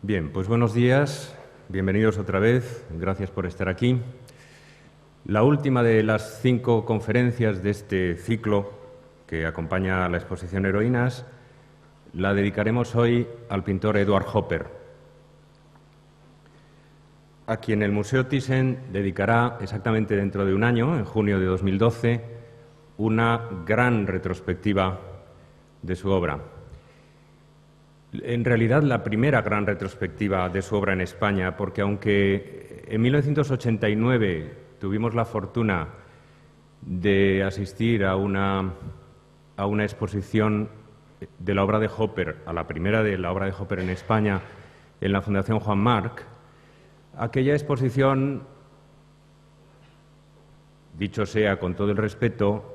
Bien, pues buenos días, bienvenidos otra vez, gracias por estar aquí. La última de las 5 conferencias de este ciclo que acompaña a la exposición Heroínas la dedicaremos hoy al pintor Edward Hopper, a quien el Museo Thyssen dedicará exactamente dentro de un año, en junio de 2012, una gran retrospectiva de su obra. En realidad, la primera gran retrospectiva de su obra en España, porque aunque en 1989 tuvimos la fortuna de asistir a una exposición de la obra de Hopper, a la primera de la obra de Hopper en España, en la Fundación Juan March, aquella exposición, dicho sea con todo el respeto,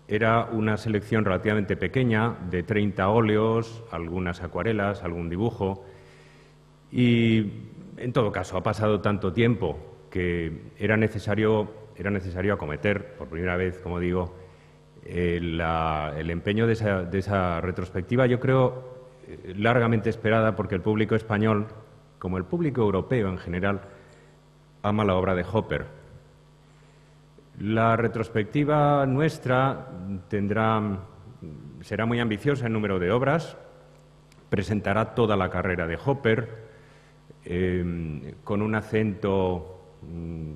era una selección relativamente pequeña, de 30 óleos, algunas acuarelas, algún dibujo, y en todo caso ha pasado tanto tiempo que era necesario acometer, por primera vez, como digo, el empeño de esa retrospectiva, yo creo, largamente esperada, porque el público español, como el público europeo en general, ama la obra de Hopper. La retrospectiva nuestra será muy ambiciosa en número de obras, presentará toda la carrera de Hopper, con un acento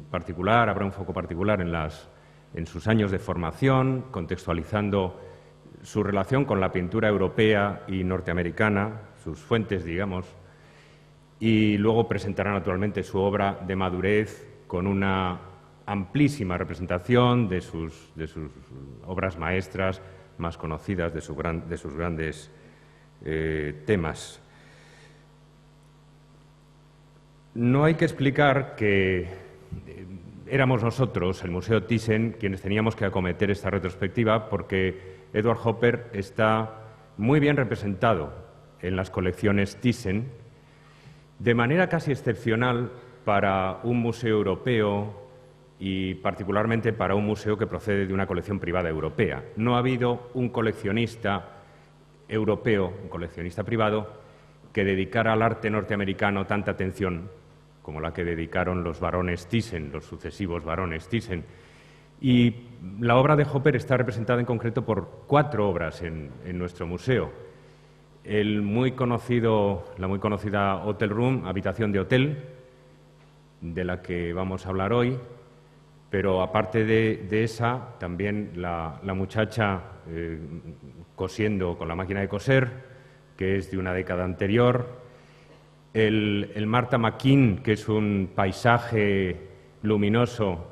particular, habrá un foco particular en sus años de formación, contextualizando su relación con la pintura europea y norteamericana, sus fuentes, digamos, y luego presentará naturalmente su obra de madurez con una amplísima representación de sus obras maestras más conocidas, de sus grandes temas. No hay que explicar que éramos nosotros, el Museo Thyssen, quienes teníamos que acometer esta retrospectiva, porque Edward Hopper está muy bien representado en las colecciones Thyssen, de manera casi excepcional para un museo europeo y particularmente para un museo que procede de una colección privada europea. No ha habido un coleccionista europeo, un coleccionista privado, que dedicara al arte norteamericano tanta atención como la que dedicaron los barones Thyssen, los sucesivos barones Thyssen. Y la obra de Hopper está representada en concreto por 4 obras en nuestro museo. La muy conocida Hotel Room, habitación de hotel, de la que vamos a hablar hoy, pero aparte de esa, también la muchacha cosiendo con la máquina de coser, que es de una década anterior, el Martha McKean, que es un paisaje luminoso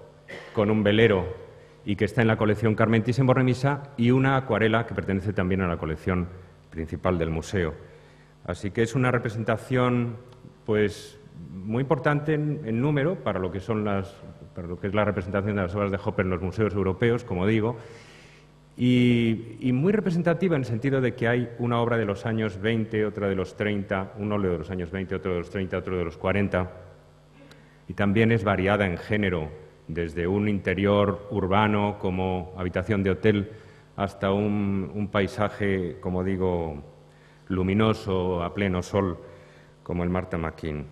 con un velero y que está en la colección Carmen Thyssen-Bornemisza, y una acuarela que pertenece también a la colección principal del museo. Así que es una representación, pues, muy importante en número para lo que es la representación de las obras de Hopper en los museos europeos, como digo, y muy representativa en el sentido de que hay una obra de los años 20, otra de los 30, un óleo de los años 20, otro de los 30, otro de los 40, y también es variada en género, desde un interior urbano como habitación de hotel hasta un paisaje, como digo, luminoso, a pleno sol, como el Martha McKean.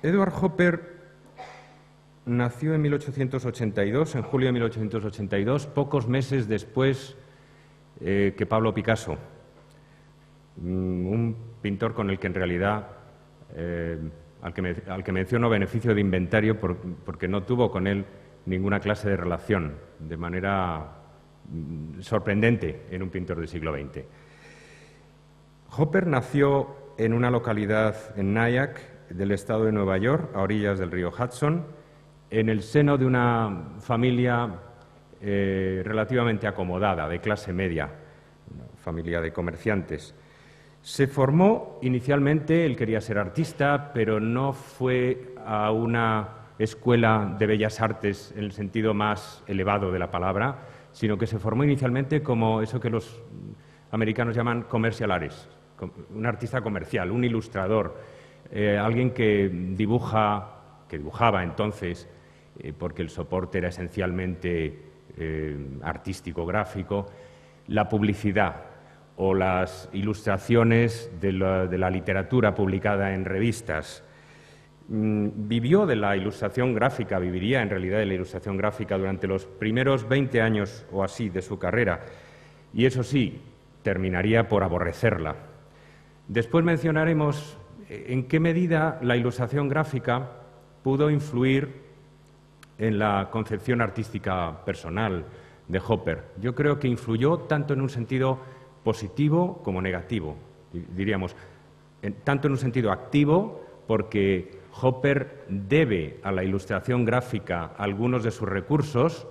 Edward Hopper nació en 1882, en julio de 1882, pocos meses después que Pablo Picasso, un pintor con el que en realidad, al que menciono beneficio de inventario porque no tuvo con él ninguna clase de relación, de manera sorprendente en un pintor del siglo XX. Hopper nació en una localidad en Nyack, del estado de Nueva York, a orillas del río Hudson, en el seno de una familia relativamente acomodada, de clase media, una familia de comerciantes. Se formó inicialmente, él quería ser artista, pero no fue a una escuela de bellas artes en el sentido más elevado de la palabra, sino que se formó inicialmente como eso que los americanos llaman commercial artist, un artista comercial, un ilustrador, alguien que dibujaba entonces, porque el soporte era esencialmente artístico, gráfico, la publicidad, o las ilustraciones de la literatura publicada en revistas. Vivió de la ilustración gráfica, viviría en realidad de la ilustración gráfica durante los primeros 20 años o así de su carrera, y eso sí, terminaría por aborrecerla. Después mencionaremos en qué medida la ilustración gráfica pudo influir en la concepción artística personal de Hopper. Yo creo que influyó tanto en un sentido positivo como negativo, diríamos, tanto en un sentido activo, porque Hopper debe a la ilustración gráfica algunos de sus recursos,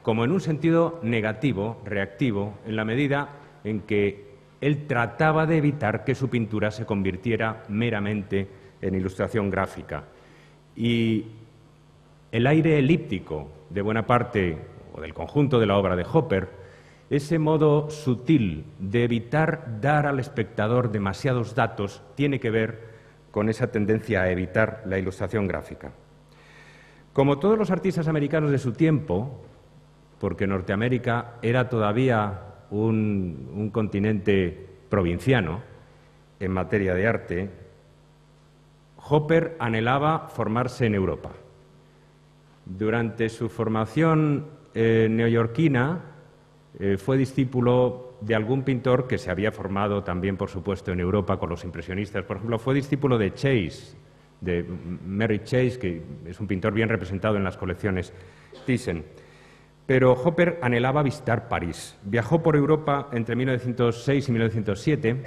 como en un sentido negativo, reactivo, en la medida en que él trataba de evitar que su pintura se convirtiera meramente en ilustración gráfica. Y el aire elíptico de buena parte o del conjunto de la obra de Hopper, ese modo sutil de evitar dar al espectador demasiados datos, tiene que ver con esa tendencia a evitar la ilustración gráfica. Como todos los artistas americanos de su tiempo, porque Norteamérica era todavía un continente provinciano en materia de arte, Hopper anhelaba formarse en Europa. Durante su formación neoyorquina fue discípulo de algún pintor que se había formado también, por supuesto, en Europa con los impresionistas. Por ejemplo, fue discípulo de Chase, de Mary Chase, que es un pintor bien representado en las colecciones Thyssen. Pero Hopper anhelaba visitar París. Viajó por Europa entre 1906 y 1907,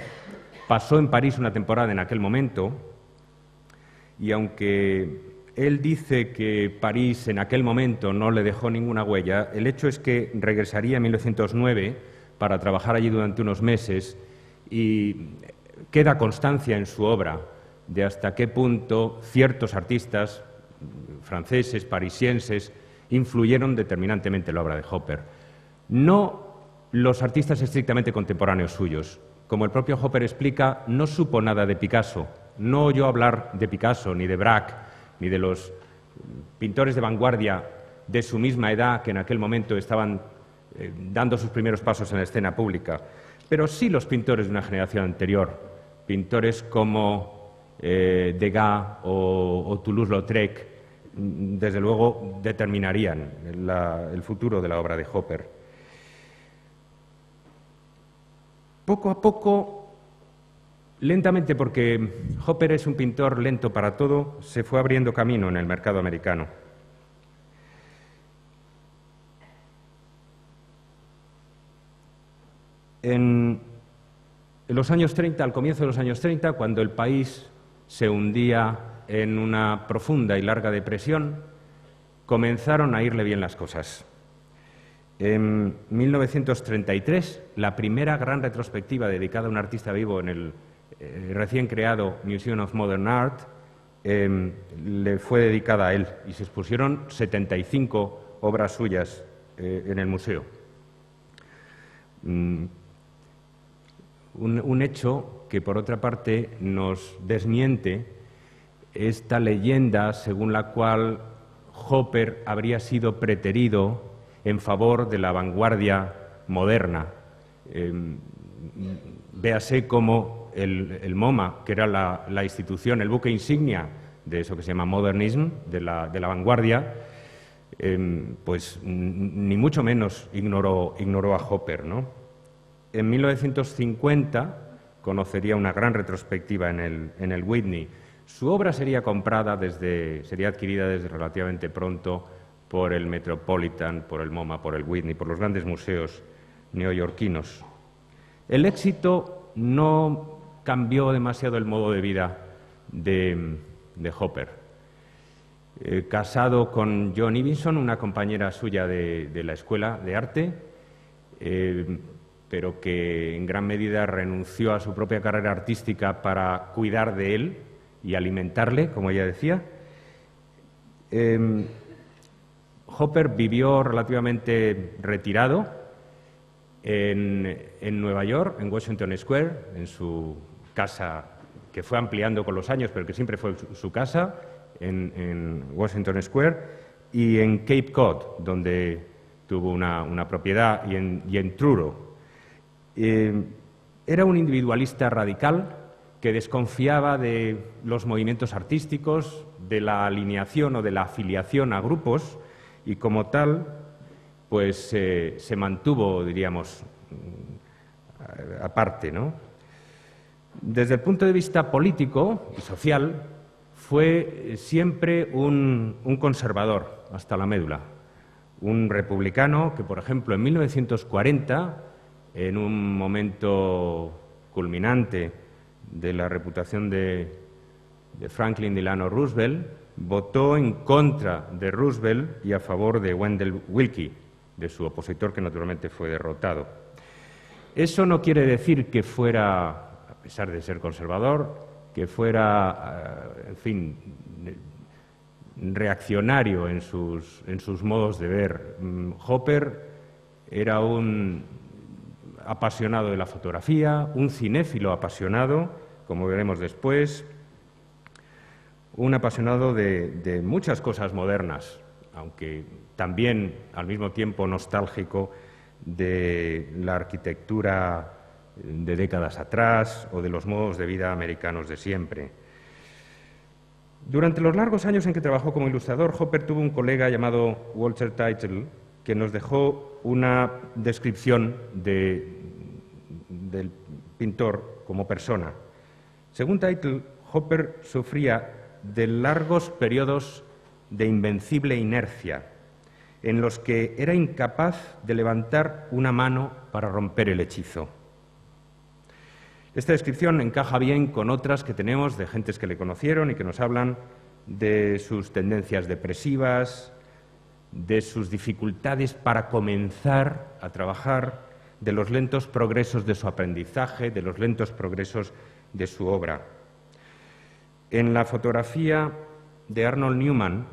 pasó en París una temporada en aquel momento, y aunque él dice que París en aquel momento no le dejó ninguna huella, el hecho es que regresaría en 1909 para trabajar allí durante unos meses y queda constancia en su obra de hasta qué punto ciertos artistas franceses, parisienses, influyeron determinantemente en la obra de Hopper. No los artistas estrictamente contemporáneos suyos. Como el propio Hopper explica, no supo nada de Picasso, no oyó hablar de Picasso, ni de Braque, ni de los pintores de vanguardia de su misma edad que en aquel momento estaban dando sus primeros pasos en la escena pública, pero sí los pintores de una generación anterior, pintores como Degas o Toulouse-Lautrec, desde luego determinarían el futuro de la obra de Hopper. Poco a poco, lentamente, porque Hopper es un pintor lento para todo, se fue abriendo camino en el mercado americano. En los años 30, al comienzo de los años 30, cuando el país se hundía en una profunda y larga depresión, comenzaron a irle bien las cosas. En 1933, la primera gran retrospectiva dedicada a un artista vivo en el recién creado Museum of Modern Art le fue dedicada a él y se expusieron 75 obras suyas en el museo. Un hecho que, por otra parte, nos desmiente esta leyenda según la cual Hopper habría sido preterido en favor de la vanguardia moderna. Véase cómo el MoMA, que era la institución, el buque insignia de eso que se llama modernism, de la vanguardia, pues ni mucho menos ignoró a Hopper, ¿no? En 1950 conocería una gran retrospectiva en el Whitney. Su obra sería adquirida desde relativamente pronto por el Metropolitan, por el MoMA, por el Whitney, por los grandes museos neoyorquinos. El éxito no cambió demasiado el modo de vida de Hopper. Casado con Joan Evinson, una compañera suya de la escuela de arte, pero que en gran medida renunció a su propia carrera artística para cuidar de él y alimentarle, como ella decía. Hopper vivió relativamente retirado en Nueva York, en Washington Square, en su casa que fue ampliando con los años, pero que siempre fue su casa, en Washington Square, y en Cape Cod, donde tuvo una propiedad, y en Truro. Era un individualista radical que desconfiaba de los movimientos artísticos, de la alineación o de la afiliación a grupos, y como tal, pues se mantuvo, diríamos, aparte, ¿no? Desde el punto de vista político y social, fue siempre un conservador hasta la médula, un republicano que, por ejemplo, en 1940, en un momento culminante de la reputación de Franklin Delano Roosevelt, votó en contra de Roosevelt y a favor de Wendell Willkie, de su opositor, que naturalmente fue derrotado. Eso no quiere decir que fuera, a pesar de ser conservador, que fuera, en fin, reaccionario en sus modos de ver. Hopper era un apasionado de la fotografía, un cinéfilo apasionado, como veremos después, un apasionado de muchas cosas modernas, aunque también al mismo tiempo nostálgico de la arquitectura de décadas atrás o de los modos de vida americanos de siempre. Durante los largos años en que trabajó como ilustrador, Hopper tuvo un colega llamado Walter Teitel, que nos dejó una descripción del pintor como persona. Según Teitel, Hopper sufría de largos periodos de invencible inercia, en los que era incapaz de levantar una mano para romper el hechizo. Esta descripción encaja bien con otras que tenemos de gentes que le conocieron y que nos hablan de sus tendencias depresivas, de sus dificultades para comenzar a trabajar, de los lentos progresos de su aprendizaje, de los lentos progresos de su obra. En la fotografía de Arnold Newman,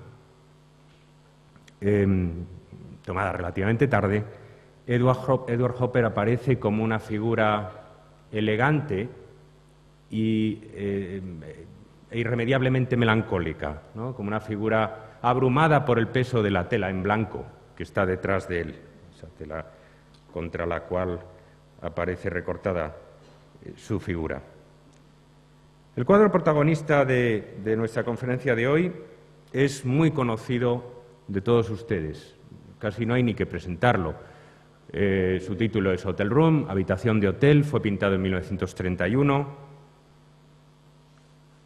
tomada relativamente tarde, Edward Hopper aparece como una figura elegante e irremediablemente melancólica, ¿no? Como una figura abrumada por el peso de la tela en blanco que está detrás de él, esa tela contra la cual aparece recortada su figura. El cuadro protagonista de nuestra conferencia de hoy es muy conocido de todos ustedes, casi no hay ni que presentarlo. Su título es Hotel Room, habitación de hotel, fue pintado en 1931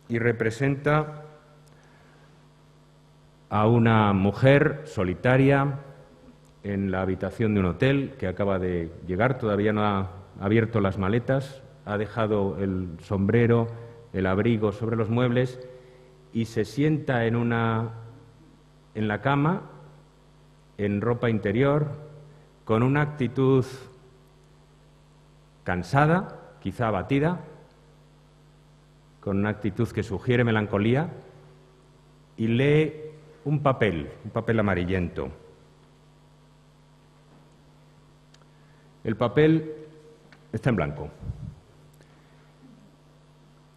y representa a una mujer solitaria en la habitación de un hotel que acaba de llegar, todavía no ha abierto las maletas, ha dejado el sombrero, el abrigo sobre los muebles y se sienta en la cama, en ropa interior, con una actitud cansada, quizá abatida, con una actitud que sugiere melancolía, y lee un papel amarillento. El papel está en blanco.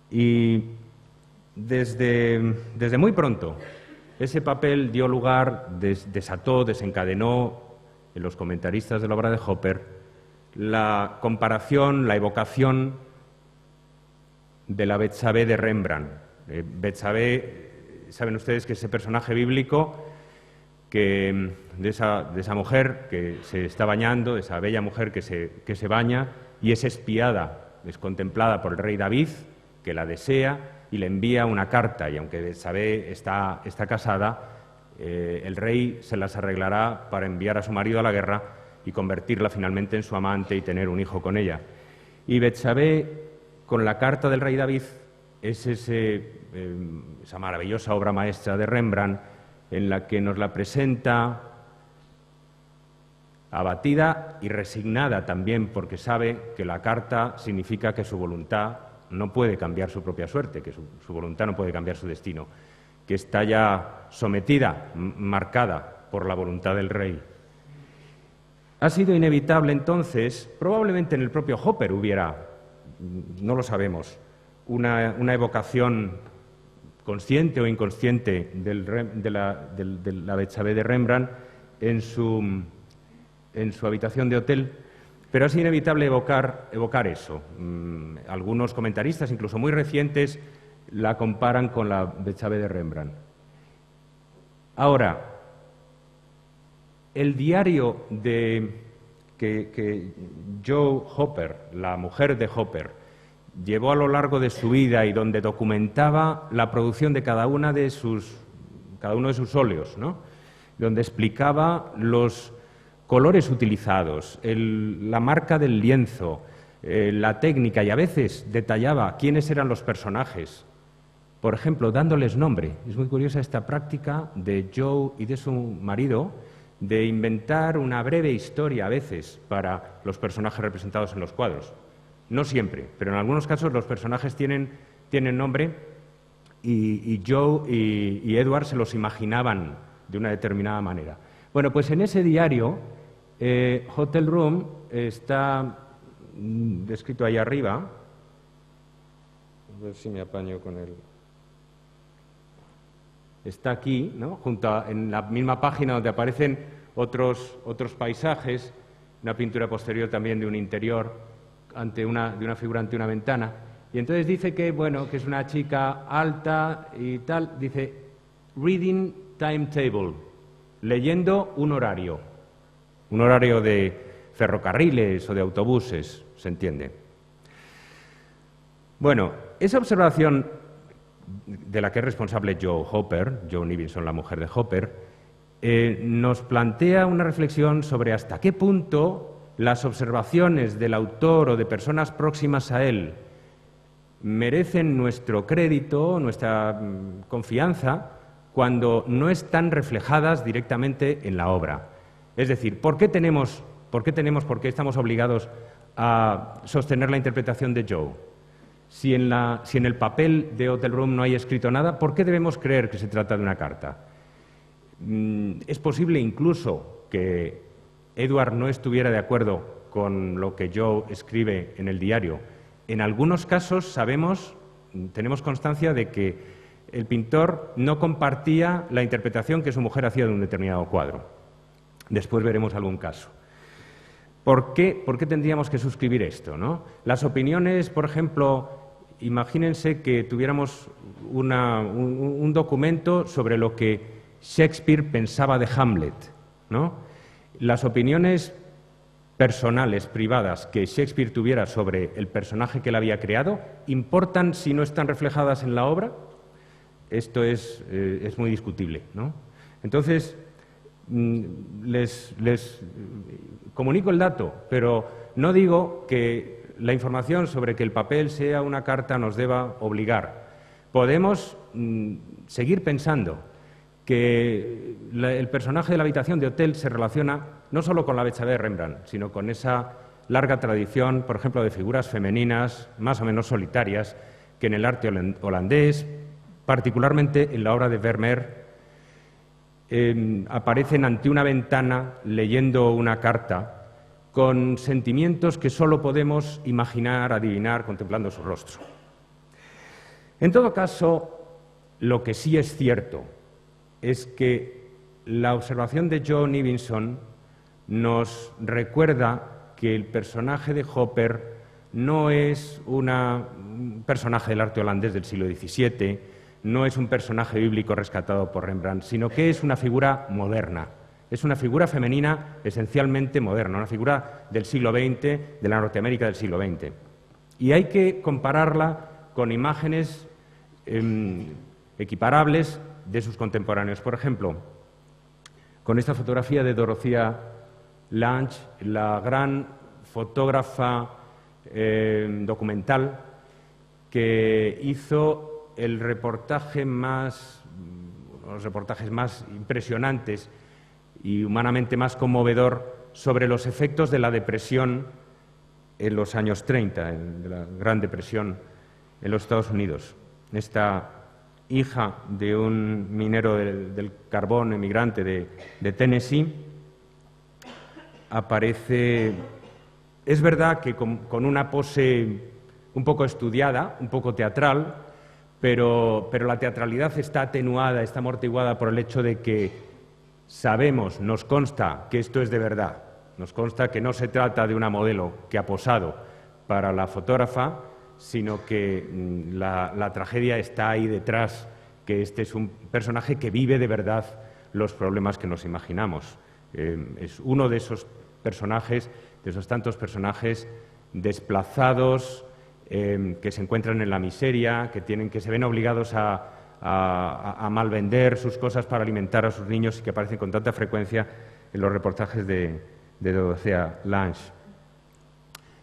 Y desde muy pronto, ese papel dio lugar, desencadenó en los comentaristas de la obra de Hopper la comparación, la evocación de la Betsabé de Rembrandt. Betsabé, saben ustedes que ese personaje bíblico de esa mujer que se está bañando, de esa bella mujer que se baña y es espiada, es contemplada por el rey David, que la desea y le envía una carta, y aunque Betsabé está casada, el rey se las arreglará para enviar a su marido a la guerra y convertirla finalmente en su amante y tener un hijo con ella. Y Betsabé, con la carta del rey David, es esa maravillosa obra maestra de Rembrandt en la que nos la presenta abatida y resignada también, porque sabe que la carta significa que su voluntad no puede cambiar su propia suerte, que su voluntad no puede cambiar su destino, que está ya sometida, marcada por la voluntad del rey. Ha sido inevitable entonces, probablemente en el propio Hopper hubiera, no lo sabemos, una evocación consciente o inconsciente de la Betsabé de Rembrandt en su habitación de hotel, pero es inevitable evocar eso. Algunos comentaristas, incluso muy recientes, la comparan con la Betsabé de Rembrandt. Ahora, el diario que Jo Hopper, la mujer de Hopper, llevó a lo largo de su vida y donde documentaba la producción de cada uno de sus óleos, ¿no? Donde explicaba los colores utilizados, la marca del lienzo, la técnica, y a veces detallaba quiénes eran los personajes, por ejemplo, dándoles nombre. Es muy curiosa esta práctica de Jo y de su marido de inventar una breve historia a veces para los personajes representados en los cuadros. No siempre, pero en algunos casos los personajes tienen nombre y Jo y Edward se los imaginaban de una determinada manera. Bueno, pues en ese diario, Hotel Room está descrito ahí arriba. A ver si me apaño con él. Está aquí, ¿no? En la misma página donde aparecen otros paisajes, una pintura posterior también de un interior de una figura ante una ventana. Y entonces dice que, bueno, que es una chica alta y tal, dice reading timetable, leyendo un horario de ferrocarriles o de autobuses, se entiende. Bueno, esa observación de la que es responsable Jo Nivenson, la mujer de Hopper, nos plantea una reflexión sobre hasta qué punto las observaciones del autor o de personas próximas a él merecen nuestro crédito, nuestra confianza, cuando no están reflejadas directamente en la obra. Es decir, ¿por qué estamos obligados a sostener la interpretación de Jo? Si en el papel de Hotel Room no hay escrito nada, ¿por qué debemos creer que se trata de una carta? Es posible incluso que Edward no estuviera de acuerdo con lo que Jo escribe en el diario. En algunos casos tenemos constancia de que el pintor no compartía la interpretación que su mujer hacía de un determinado cuadro. Después veremos algún caso. ¿Por qué tendríamos que suscribir esto, ¿no? Las opiniones, por ejemplo, imagínense que tuviéramos un documento sobre lo que Shakespeare pensaba de Hamlet, ¿no? Las opiniones personales, privadas, que Shakespeare tuviera sobre el personaje que él había creado, ¿importan si no están reflejadas en la obra? Esto es muy discutible, ¿no? Entonces, les comunico el dato, pero no digo que la información sobre que el papel sea una carta nos deba obligar. Podemos seguir pensando que el personaje de la habitación de hotel se relaciona no solo con la Betsabé de Rembrandt, sino con esa larga tradición, por ejemplo, de figuras femeninas más o menos solitarias que en el arte holandés, particularmente en la obra de Vermeer, aparecen ante una ventana leyendo una carta con sentimientos que solo podemos imaginar, adivinar, contemplando su rostro. En todo caso, lo que sí es cierto es que la observación de Jo Nivenson nos recuerda que el personaje de Hopper no es un personaje del arte holandés del siglo XVII, no es un personaje bíblico rescatado por Rembrandt, sino que es una figura moderna, es una figura femenina esencialmente moderna, una figura del siglo XX, de la Norteamérica del siglo XX. Y hay que compararla con imágenes equiparables de sus contemporáneos. Por ejemplo, con esta fotografía de Dorothea Lange, la gran fotógrafa documental que hizo los reportajes más impresionantes y humanamente más conmovedor sobre los efectos de la depresión en los años 30, de la Gran Depresión en los Estados Unidos. Esta hija de un minero del carbón emigrante de Tennessee aparece, es verdad que con una pose un poco estudiada, un poco teatral, pero la teatralidad está atenuada, está amortiguada por el hecho de que sabemos, nos consta que esto es de verdad. Nos consta que no se trata de una modelo que ha posado para la fotógrafa, sino que la tragedia está ahí detrás, que este es un personaje que vive de verdad los problemas que nos imaginamos. Es uno de esos personajes, de esos tantos personajes desplazados, que se encuentran en la miseria, que se ven obligados a malvender sus cosas para alimentar a sus niños y que aparecen con tanta frecuencia en los reportajes de Dorothea Lange.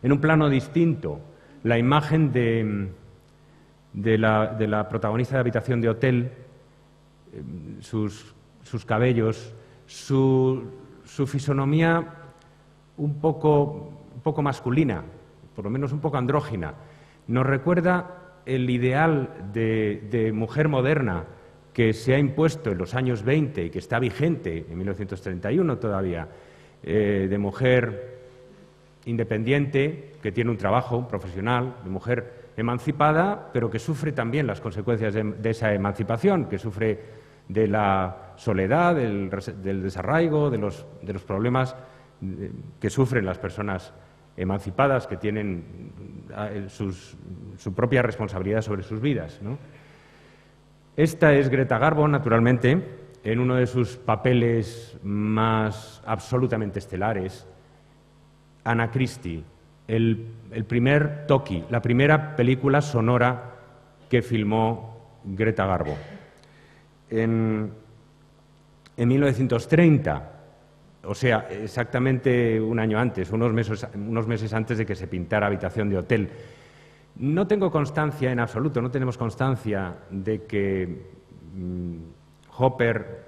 En un plano distinto, la imagen de la protagonista de Habitación de Hotel, sus cabellos, su fisonomía un poco masculina, por lo menos un poco andrógina, nos recuerda el ideal de mujer moderna que se ha impuesto en los años 20 y que está vigente en 1931 todavía, de mujer independiente, que tiene un trabajo profesional, de mujer emancipada, pero que sufre también las consecuencias de esa emancipación, que sufre de la soledad, del desarraigo, de los problemas que sufren las personas emancipadas, que tienen su propia responsabilidad sobre sus vidas, ¿no? Esta es Greta Garbo, naturalmente, en uno de sus papeles más absolutamente estelares, Anna Christie, el primer Toki, la primera película sonora que filmó Greta Garbo. En 1930, o sea, exactamente un año antes, unos meses antes de que se pintara Habitación de Hotel. No tengo constancia en absoluto, no tenemos constancia de que Hopper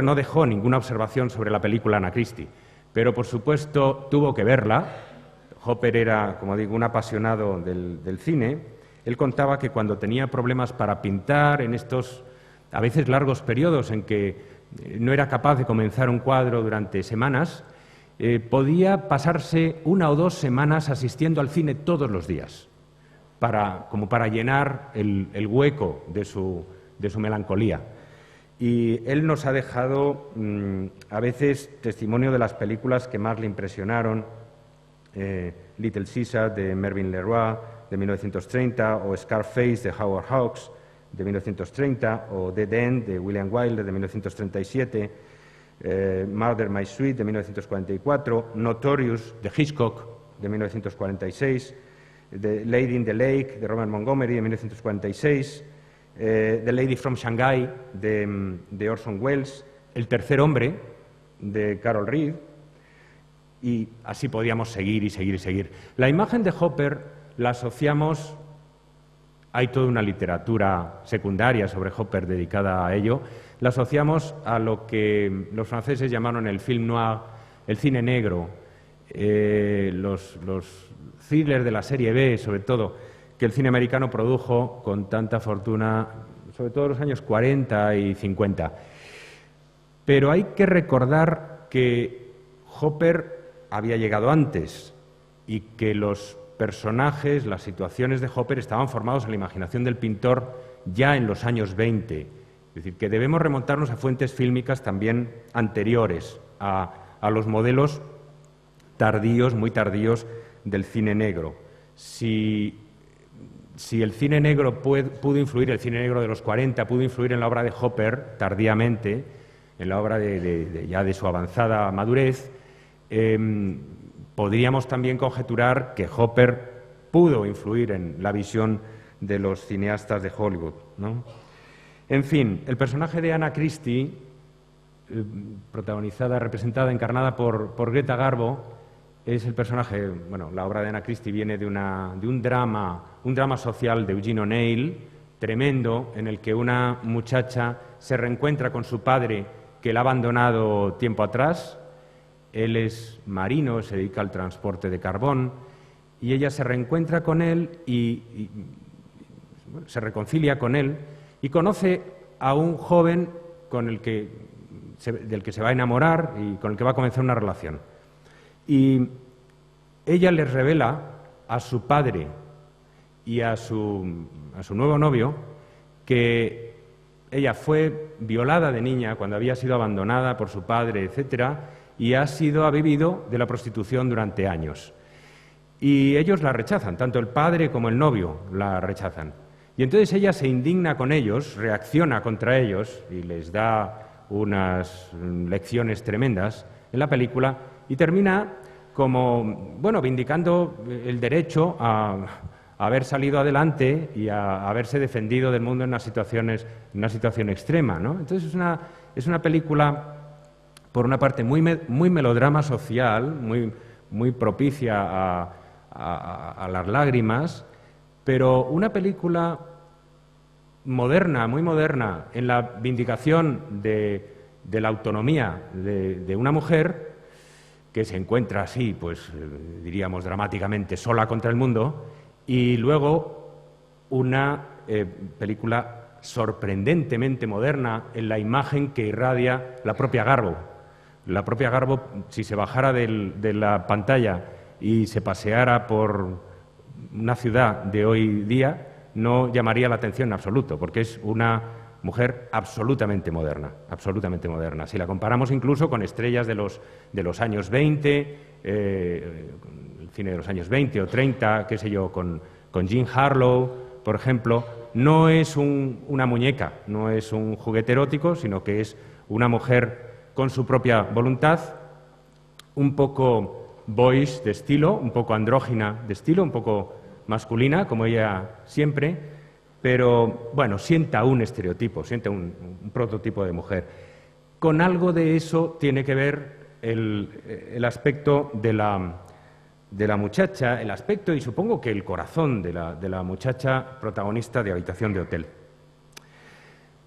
no dejó ninguna observación sobre la película Anna Christie, pero por supuesto tuvo que verla. Hopper era, como digo, un apasionado del cine. Él contaba que cuando tenía problemas para pintar en estos a veces largos periodos en que no era capaz de comenzar un cuadro durante semanas, podía pasarse 1 o 2 semanas asistiendo al cine todos los días, como para llenar el hueco de su melancolía. Y él nos ha dejado a veces testimonio de las películas que más le impresionaron, Little Caesar de Mervyn LeRoy de 1930, o Scarface de Howard Hawks de 1930, o Dead End de William Wyler de 1937, Murder My Sweet de 1944, Notorious de Hitchcock de 1946, The Lady in the Lake de Robert Montgomery de 1946, The Lady from Shanghai de Orson Welles, El tercer hombre de Carol Reed, y así podíamos seguir y seguir y seguir. La imagen de Hopper la asociamos, hay toda una literatura secundaria sobre Hopper dedicada a ello, la asociamos a lo que los franceses llamaron el film noir, el cine negro, los thrillers de la serie B, sobre todo, que el cine americano produjo con tanta fortuna, sobre todo en los años 40 y 50. Pero hay que recordar que Hopper había llegado antes y que los personajes, las situaciones de Hopper estaban formados en la imaginación del pintor ya en los años 20. Es decir, que debemos remontarnos a fuentes fílmicas también anteriores a los modelos tardíos, muy tardíos del cine negro. Si el cine negro pudo influir, el cine negro de los 40 pudo influir en la obra de Hopper tardíamente, en la obra ya de su avanzada madurez, podríamos también conjeturar que Hopper pudo influir en la visión de los cineastas de Hollywood, ¿no? En fin, el personaje de Anna Christie, representada, encarnada por Greta Garbo, es el personaje, bueno, la obra de Anna Christie viene de un drama social de Eugene O'Neill, tremendo, en el que una muchacha se reencuentra con su padre que la ha abandonado tiempo atrás. Él es marino, se dedica al transporte de carbón, y ella se reencuentra con él y se reconcilia con él y conoce a un joven del que se va a enamorar y con el que va a comenzar una relación. Y ella les revela a su padre y a su nuevo novio que ella fue violada de niña cuando había sido abandonada por su padre, etcétera, y ha vivido de la prostitución durante años. Y ellos la rechazan, tanto el padre como el novio la rechazan. Y entonces ella se indigna con ellos, reacciona contra ellos y les da unas lecciones tremendas en la película y termina como, bueno, vindicando el derecho a haber salido adelante y a haberse defendido del mundo en una situación extrema, ¿no? Entonces es una película, por una parte, muy melodrama social, muy propicia a las lágrimas, pero una película moderna, muy moderna, en la vindicación de la autonomía de una mujer que se encuentra así, pues diríamos dramáticamente, sola contra el mundo, y luego una película sorprendentemente moderna en la imagen que irradia la propia Garbo. La propia Garbo, si se bajara de la pantalla y se paseara por una ciudad de hoy día, no llamaría la atención en absoluto, porque es una mujer absolutamente moderna, absolutamente moderna. Si la comparamos incluso con estrellas de los años 20, el cine de los años 20 o 30, qué sé yo, con Jean Harlow, por ejemplo, no es una muñeca, no es un juguete erótico, sino que es una mujer con su propia voluntad, un poco boyish de estilo, un poco andrógina de estilo, un poco masculina, como ella siempre, pero, bueno, sienta un estereotipo, sienta un prototipo de mujer. Con algo de eso tiene que ver el aspecto de la muchacha, el aspecto y supongo que el corazón de la muchacha protagonista de Habitación de Hotel.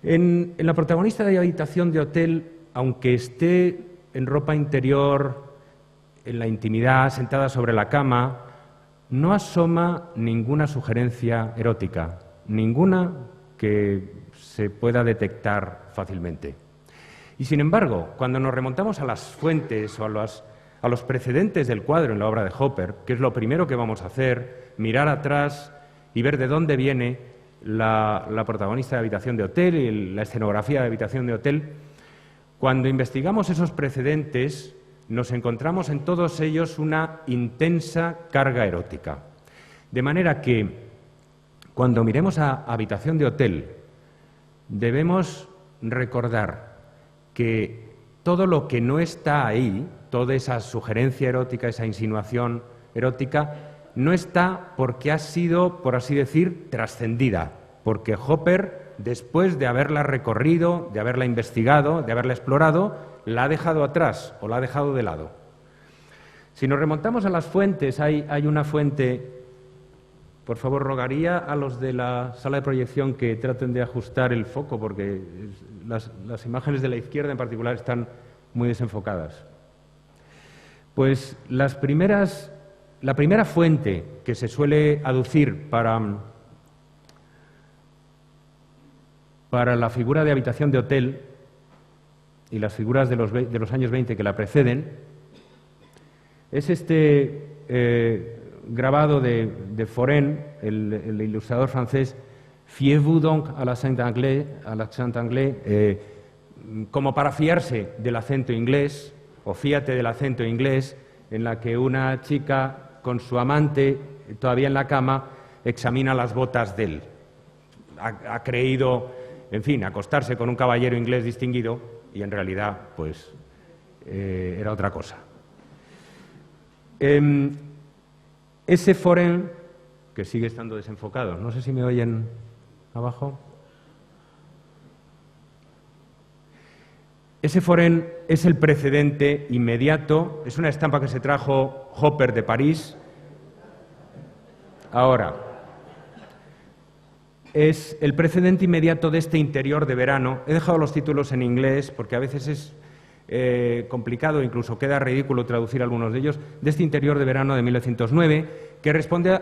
En la protagonista de Habitación de Hotel, aunque esté en ropa interior, en la intimidad, sentada sobre la cama, no asoma ninguna sugerencia erótica, ninguna que se pueda detectar fácilmente. Y sin embargo, cuando nos remontamos a las fuentes o a los precedentes del cuadro en la obra de Hopper, que es lo primero que vamos a hacer, mirar atrás y ver de dónde viene la protagonista de Habitación de Hotel y la escenografía de Habitación de Hotel, cuando investigamos esos precedentes nos encontramos en todos ellos una intensa carga erótica. De manera que cuando miremos a Habitación de Hotel debemos recordar que todo lo que no está ahí, toda esa sugerencia erótica, esa insinuación erótica, no está porque ha sido, por así decir, trascendida, porque Hopper, después de haberla recorrido, de haberla investigado, de haberla explorado, la ha dejado atrás o la ha dejado de lado. Si nos remontamos a las fuentes, hay una fuente. Por favor, rogaría a los de la sala de proyección que traten de ajustar el foco, porque las imágenes de la izquierda en particular están muy desenfocadas. Pues la primera fuente que se suele aducir para la figura de Habitación de Hotel y las figuras de los años 20 que la preceden es este grabado de Forain, el ilustrador francés, Fiez-vous donc à l'accent anglais, como para fiarse del acento inglés, o fíate del acento inglés, en la que una chica con su amante, todavía en la cama, examina las botas de él. Ha creído, en fin, acostarse con un caballero inglés distinguido y en realidad, pues, era otra cosa. Ese Forain, que sigue estando desenfocado, no sé si me oyen abajo. Ese Forain es el precedente inmediato, es una estampa que se trajo Hopper de París. Ahora, es el precedente inmediato de este interior de verano. He dejado los títulos en inglés porque a veces es complicado, incluso queda ridículo traducir algunos de ellos, de este interior de verano de 1909, que responde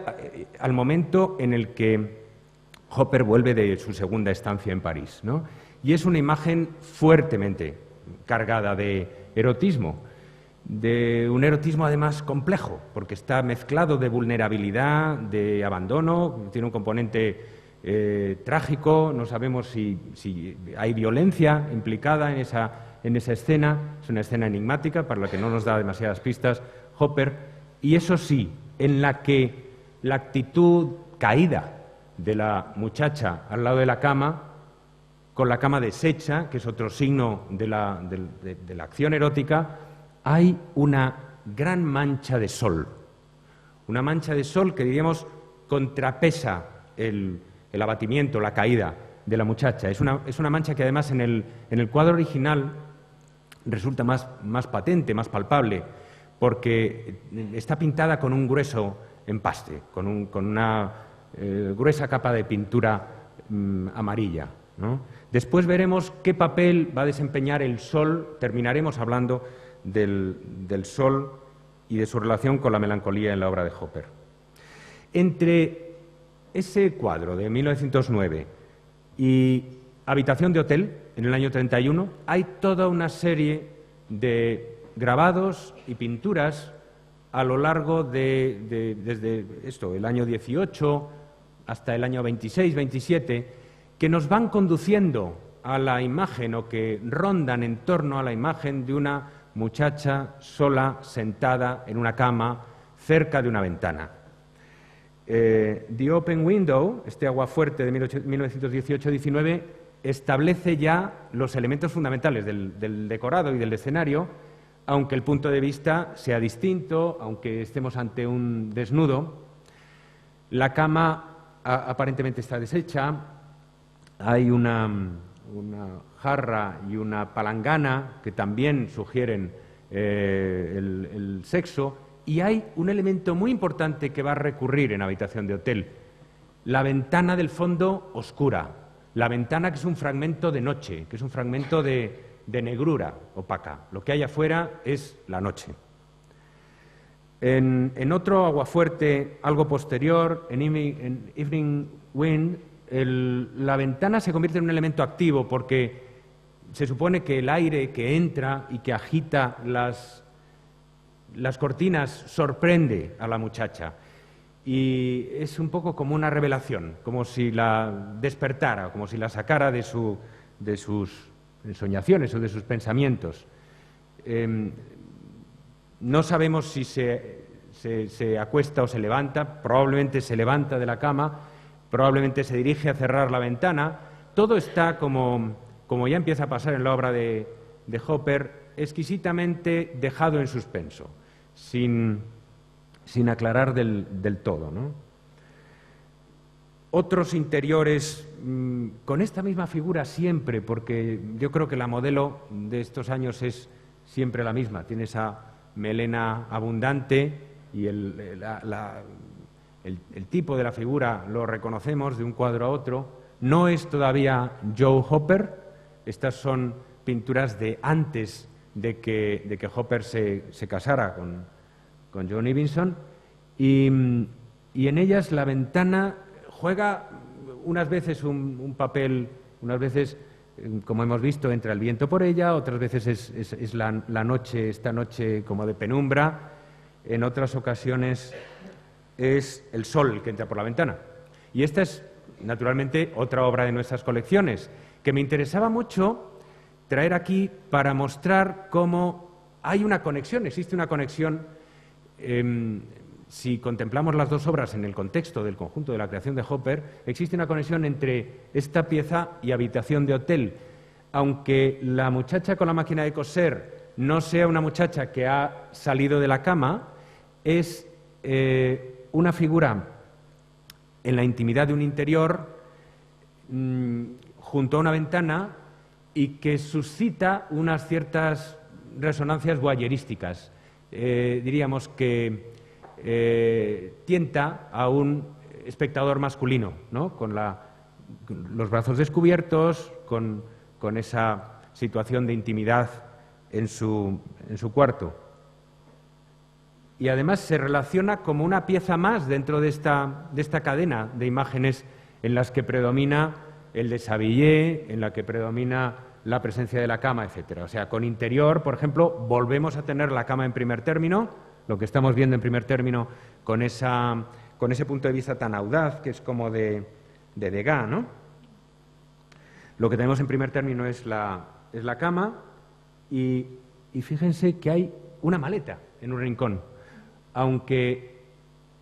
al momento en el que Hopper vuelve de su segunda estancia en París, ¿no? Y es una imagen fuertemente cargada de erotismo, de un erotismo además complejo, porque está mezclado de vulnerabilidad, de abandono, tiene un componente trágico, no sabemos si hay violencia implicada en esa escena. Es una escena enigmática para la que no nos da demasiadas pistas Hopper, y eso sí, en la que la actitud caída de la muchacha al lado de la cama, con la cama deshecha, que es otro signo de la acción erótica, hay una gran mancha de sol. Una mancha de sol que, diríamos, contrapesa el abatimiento, la caída de la muchacha. Es una mancha que, además, en el cuadro original resulta más patente, más palpable, porque está pintada con un grueso empaste, con una gruesa capa de pintura amarilla, ¿no? Después veremos qué papel va a desempeñar el sol. Terminaremos hablando del sol y de su relación con la melancolía en la obra de Hopper. Entre ese cuadro de 1909 y Habitación de hotel, en el año 31, hay toda una serie de grabados y pinturas a lo largo desde el año 18 hasta el año 26, 27, que nos van conduciendo a la imagen, o que rondan en torno a la imagen de una muchacha sola, sentada en una cama, cerca de una ventana. The Open Window, este aguafuerte de 1918-19, establece ya los elementos fundamentales del decorado y del escenario, aunque el punto de vista sea distinto, aunque estemos ante un desnudo. La cama aparentemente está deshecha, hay una jarra y una palangana que también sugieren el sexo, y hay un elemento muy importante que va a recurrir en Habitación de hotel: la ventana del fondo oscura, la ventana que es un fragmento de noche, que es un fragmento de negrura opaca. Lo que hay afuera es la noche. En otro aguafuerte algo posterior, en Evening Wind, la ventana se convierte en un elemento activo, porque se supone que el aire que entra y que agita las cortinas sorprende a la muchacha, y es un poco como una revelación, como si la despertara, como si la sacara de sus ensoñaciones o de sus pensamientos. No sabemos si se acuesta o se levanta. Probablemente se levanta de la cama, probablemente se dirige a cerrar la ventana. Todo está, como ya empieza a pasar en la obra de Hopper, exquisitamente dejado en suspenso, sin aclarar del todo, ¿no? Otros interiores con esta misma figura siempre, porque yo creo que la modelo de estos años es siempre la misma. Tiene esa melena abundante y el tipo de la figura lo reconocemos de un cuadro a otro. No es todavía Joe Hopper. Estas son pinturas de antes de que Hopper se casara con Joan Evinson, y en ellas la ventana juega unas veces un papel, unas veces, como hemos visto, entra el viento por ella, otras veces es la noche, esta noche como de penumbra, en otras ocasiones es el sol el que entra por la ventana. Y esta es, naturalmente, otra obra de nuestras colecciones, que me interesaba mucho traer aquí para mostrar cómo hay una conexión, existe una conexión. Si contemplamos las dos obras en el contexto del conjunto de la creación de Hopper, existe una conexión entre esta pieza y Habitación de hotel. Aunque la muchacha con la máquina de coser no sea una muchacha que ha salido de la cama, es una figura en la intimidad de un interior, junto a una ventana, y que suscita unas ciertas resonancias voyerísticas. Diríamos que tienta a un espectador masculino, ¿no? Con los brazos descubiertos, con esa situación de intimidad en su cuarto. Y además se relaciona como una pieza más dentro de esta cadena de imágenes en las que predomina el deshabillé, en la que predomina la presencia de la cama, etcétera. O sea, con interior, por ejemplo, volvemos a tener la cama en primer término, lo que estamos viendo en primer término, con ese punto de vista tan audaz, que es como de de Degas, ¿no? Lo que tenemos en primer término es la cama y fíjense que hay una maleta en un rincón, aunque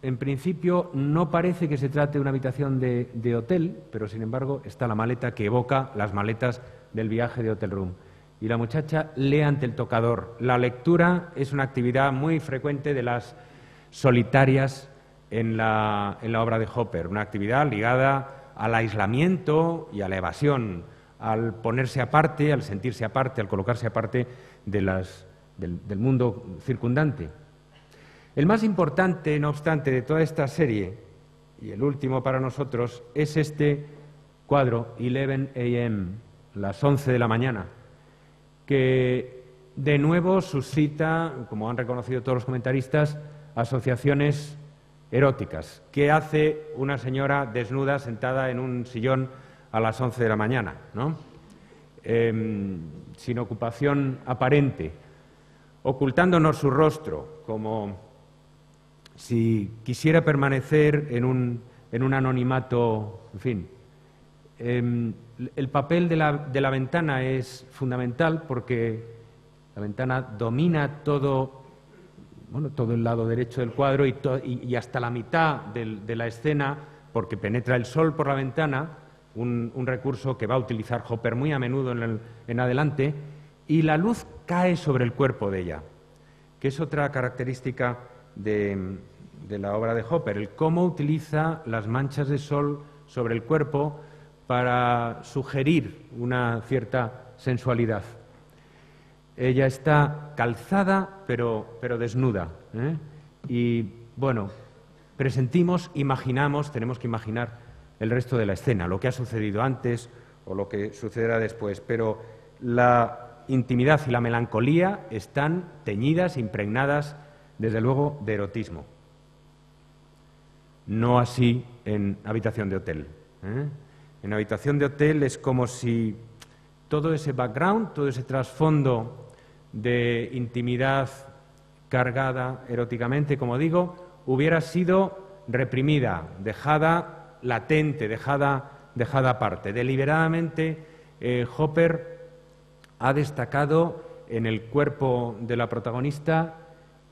en principio no parece que se trate de una habitación de hotel, pero sin embargo está la maleta que evoca las maletas del viaje de Hotel Room. Y la muchacha lee ante el tocador. La lectura es una actividad muy frecuente de las solitarias en la obra de Hopper, una actividad ligada al aislamiento y a la evasión, al ponerse aparte, al sentirse aparte, al colocarse aparte del mundo circundante. El más importante, no obstante, de toda esta serie, y el último para nosotros, es este cuadro, 11 a.m., las 11 de la mañana, que de nuevo suscita, como han reconocido todos los comentaristas, asociaciones eróticas. ¿Qué hace una señora desnuda sentada en un sillón a las 11 de la mañana, ¿no? Sin ocupación aparente, ocultándonos su rostro, como si quisiera permanecer en un anonimato, en fin. El papel de la ventana es fundamental porque la ventana domina todo el lado derecho del cuadro y hasta la mitad de la escena, porque penetra el sol por la ventana, un recurso que va a utilizar Hopper muy a menudo en adelante, y la luz cae sobre el cuerpo de ella, que es otra característica de la obra de Hopper, el cómo utiliza las manchas de sol sobre el cuerpo para sugerir una cierta sensualidad. Ella está calzada, pero desnuda, ¿eh? Y, bueno, presentimos, imaginamos, tenemos que imaginar el resto de la escena, lo que ha sucedido antes o lo que sucederá después, pero la intimidad y la melancolía están teñidas, impregnadas, desde luego, de erotismo. No así en Habitación de hotel, ¿eh? En Habitación de hotel es como si todo ese background, todo ese trasfondo de intimidad cargada eróticamente, como digo, hubiera sido reprimida, dejada latente, dejada aparte. Deliberadamente, Hopper ha destacado en el cuerpo de la protagonista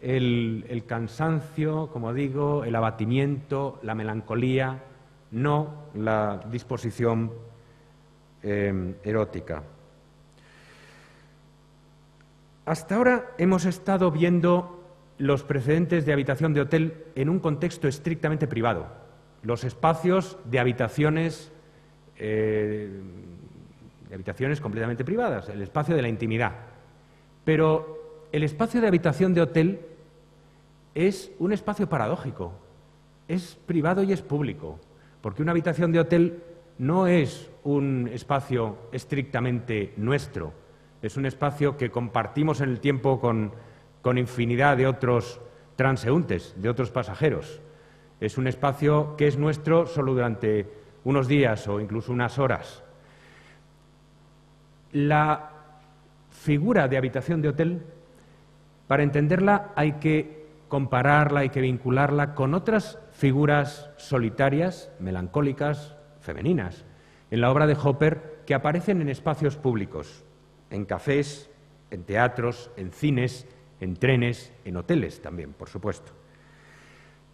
el cansancio, como digo, el abatimiento, la melancolía, no la disposición erótica. Hasta ahora hemos estado viendo los precedentes de Habitación de hotel en un contexto estrictamente privado, los espacios de habitaciones completamente privadas, el espacio de la intimidad. Pero el espacio de habitación de hotel es un espacio paradójico, es privado y es público, porque una habitación de hotel no es un espacio estrictamente nuestro, es un espacio que compartimos en el tiempo con infinidad de otros transeúntes, de otros pasajeros. Es un espacio que es nuestro solo durante unos días o incluso unas horas. La figura de habitación de hotel, para entenderla hay que compararla, hay que vincularla con otras figuras solitarias, melancólicas, femeninas, en la obra de Hopper, que aparecen en espacios públicos, en cafés, en teatros, en cines, en trenes, en hoteles también, por supuesto.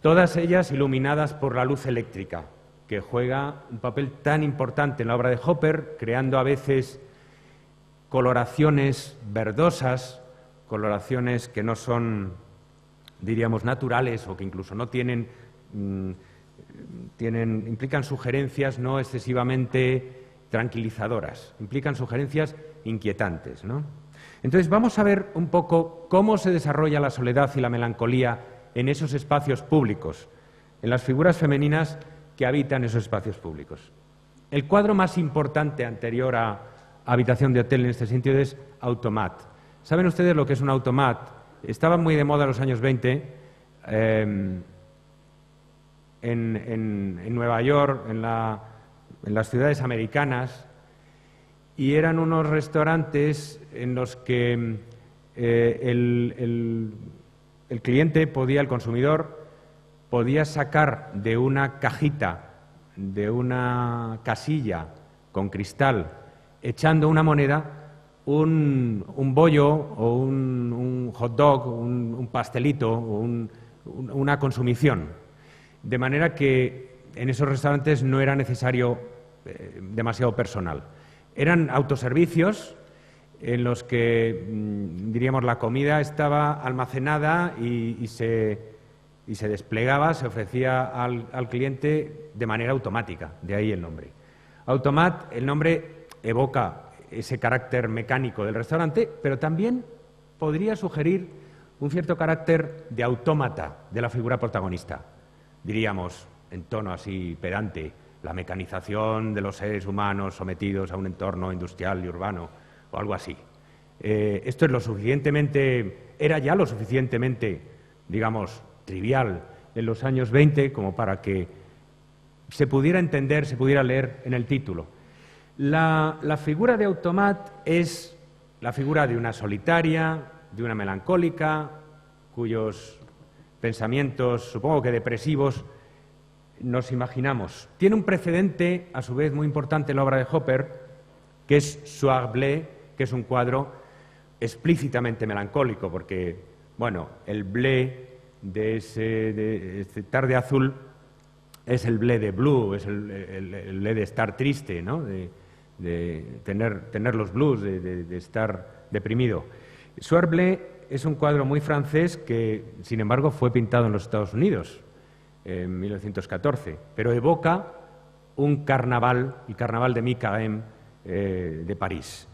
Todas ellas iluminadas por la luz eléctrica, que juega un papel tan importante en la obra de Hopper, creando a veces coloraciones verdosas, coloraciones que no son, diríamos, naturales o que incluso no implican sugerencias no excesivamente tranquilizadoras, implican sugerencias inquietantes, ¿no? Entonces vamos a ver un poco cómo se desarrolla la soledad y la melancolía en esos espacios públicos, en las figuras femeninas que habitan esos espacios públicos. El cuadro más importante anterior a Habitación de hotel en este sentido es Automat. ¿Saben ustedes lo que es un automat? Estaba muy de moda en los años 20 en Nueva York, en las ciudades americanas, y eran unos restaurantes en los que el cliente podía, el consumidor, podía sacar de una cajita de una casilla con cristal echando una moneda, un bollo o un hot dog, un pastelito o una consumición. De manera que en esos restaurantes no era necesario demasiado personal. Eran autoservicios en los que, diríamos, la comida estaba almacenada y se desplegaba, se ofrecía al cliente de manera automática, de ahí el nombre. Automat, el nombre evoca ese carácter mecánico del restaurante, pero también podría sugerir un cierto carácter de autómata de la figura protagonista. Diríamos, en tono así pedante, la mecanización de los seres humanos sometidos a un entorno industrial y urbano, o algo así. Esto es era ya lo suficientemente, digamos, trivial en los años 20 como para que se pudiera entender, se pudiera leer en el título. La figura de Automat es la figura de una solitaria, de una melancólica, cuyos pensamientos, supongo que depresivos, nos imaginamos. Tiene un precedente, a su vez, muy importante en la obra de Hopper, que es Soir Bleu, que es un cuadro explícitamente melancólico, porque, bueno, el bleu de este tarde azul es el bleu de blue, es el bleu de estar triste, ¿no? De tener los blues, de estar deprimido. Soir Bleu es un cuadro muy francés que, sin embargo, fue pintado en los Estados Unidos en 1914, pero evoca un carnaval, el carnaval de Mi-Carême de París,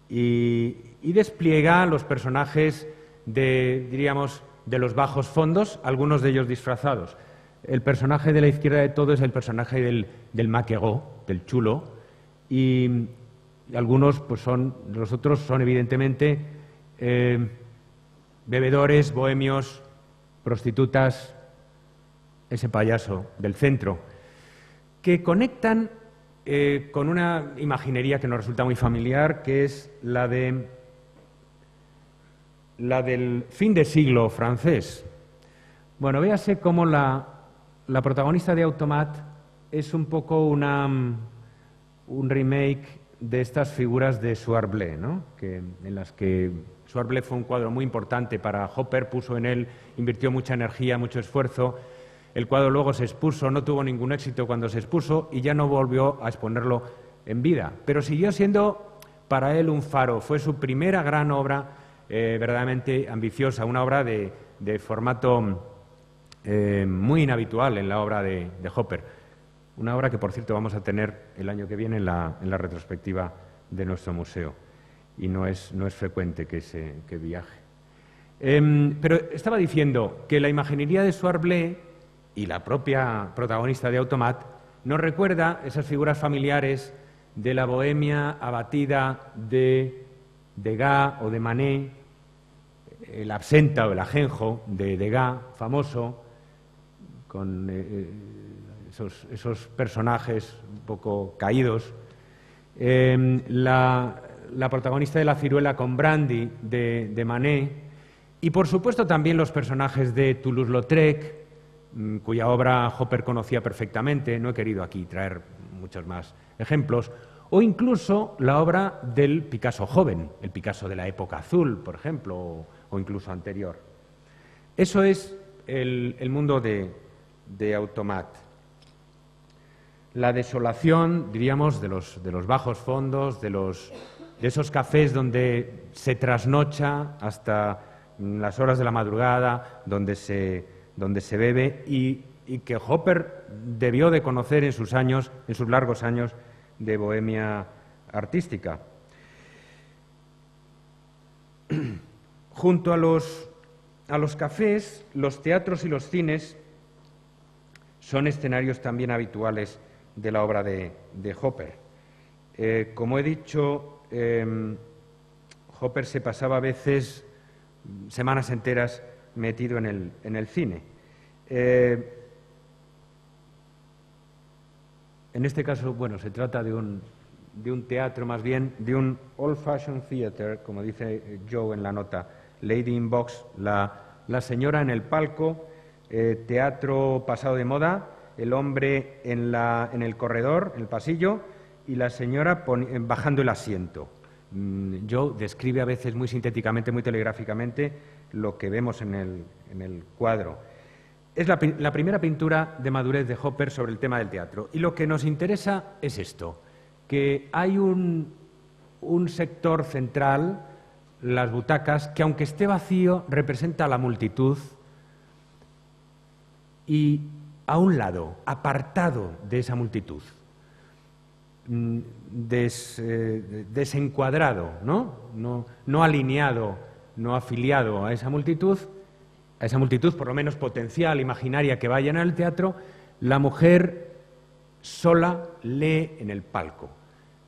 y despliega los personajes diríamos, de los bajos fondos, algunos de ellos disfrazados. El personaje de la izquierda de todo es el personaje del maquereau, del chulo, y algunos, pues los otros son evidentemente bebedores, bohemios, prostitutas, ese payaso del centro, que conectan con una imaginería que nos resulta muy familiar, que es la del fin de siglo francés. Bueno, véase cómo la protagonista de Automat es un poco un remake de estas figuras de Soir Bleu, ¿no? En las que Soir Bleu fue un cuadro muy importante para Hopper, puso en él, invirtió mucha energía, mucho esfuerzo. El cuadro luego se expuso, no tuvo ningún éxito cuando se expuso y ya no volvió a exponerlo en vida. Pero siguió siendo para él un faro. Fue su primera gran obra verdaderamente ambiciosa, una obra de formato muy inhabitual en la obra de Hopper. Una obra que, por cierto, vamos a tener el año que viene en la retrospectiva de nuestro museo. Y no es frecuente que viaje. Pero estaba diciendo que la imaginería de Soir Bleu y la propia protagonista de Automat nos recuerda esas figuras familiares de la bohemia abatida de Degas o de Manet, el absenta o el ajenjo de Degas, famoso, con esos personajes un poco caídos. La protagonista de La ciruela con brandy de Manet, y por supuesto también los personajes de Toulouse-Lautrec, cuya obra Hopper conocía perfectamente. No he querido aquí traer muchos más ejemplos, o incluso la obra del Picasso joven, el Picasso de la época azul, por ejemplo, o incluso anterior. Eso es el mundo de Automat. La desolación, diríamos, de los bajos fondos, de esos cafés donde se trasnocha hasta las horas de la madrugada, donde se bebe y que Hopper debió de conocer en sus largos años de bohemia artística. Junto a los cafés, los teatros y los cines son escenarios también habituales de la obra de Hopper. Como he dicho, Hopper se pasaba a veces semanas enteras metido en el cine. En este caso, bueno, se trata de un teatro, más bien de un old-fashioned theater, como dice Joe en la nota, Lady in Box, la señora en el palco, teatro pasado de moda, el hombre en el corredor, en el pasillo, y la señora bajando el asiento. Joe describe a veces muy sintéticamente, muy telegráficamente, lo que vemos en el cuadro. Es la primera pintura de madurez de Hopper sobre el tema del teatro. Y lo que nos interesa es esto, que hay un sector central, las butacas, que aunque esté vacío, representa a la multitud, y a un lado, apartado de esa multitud, desencuadrado, no alineado, no afiliado a esa multitud, por lo menos potencial, imaginaria, que vaya en el teatro, la mujer sola lee en el palco.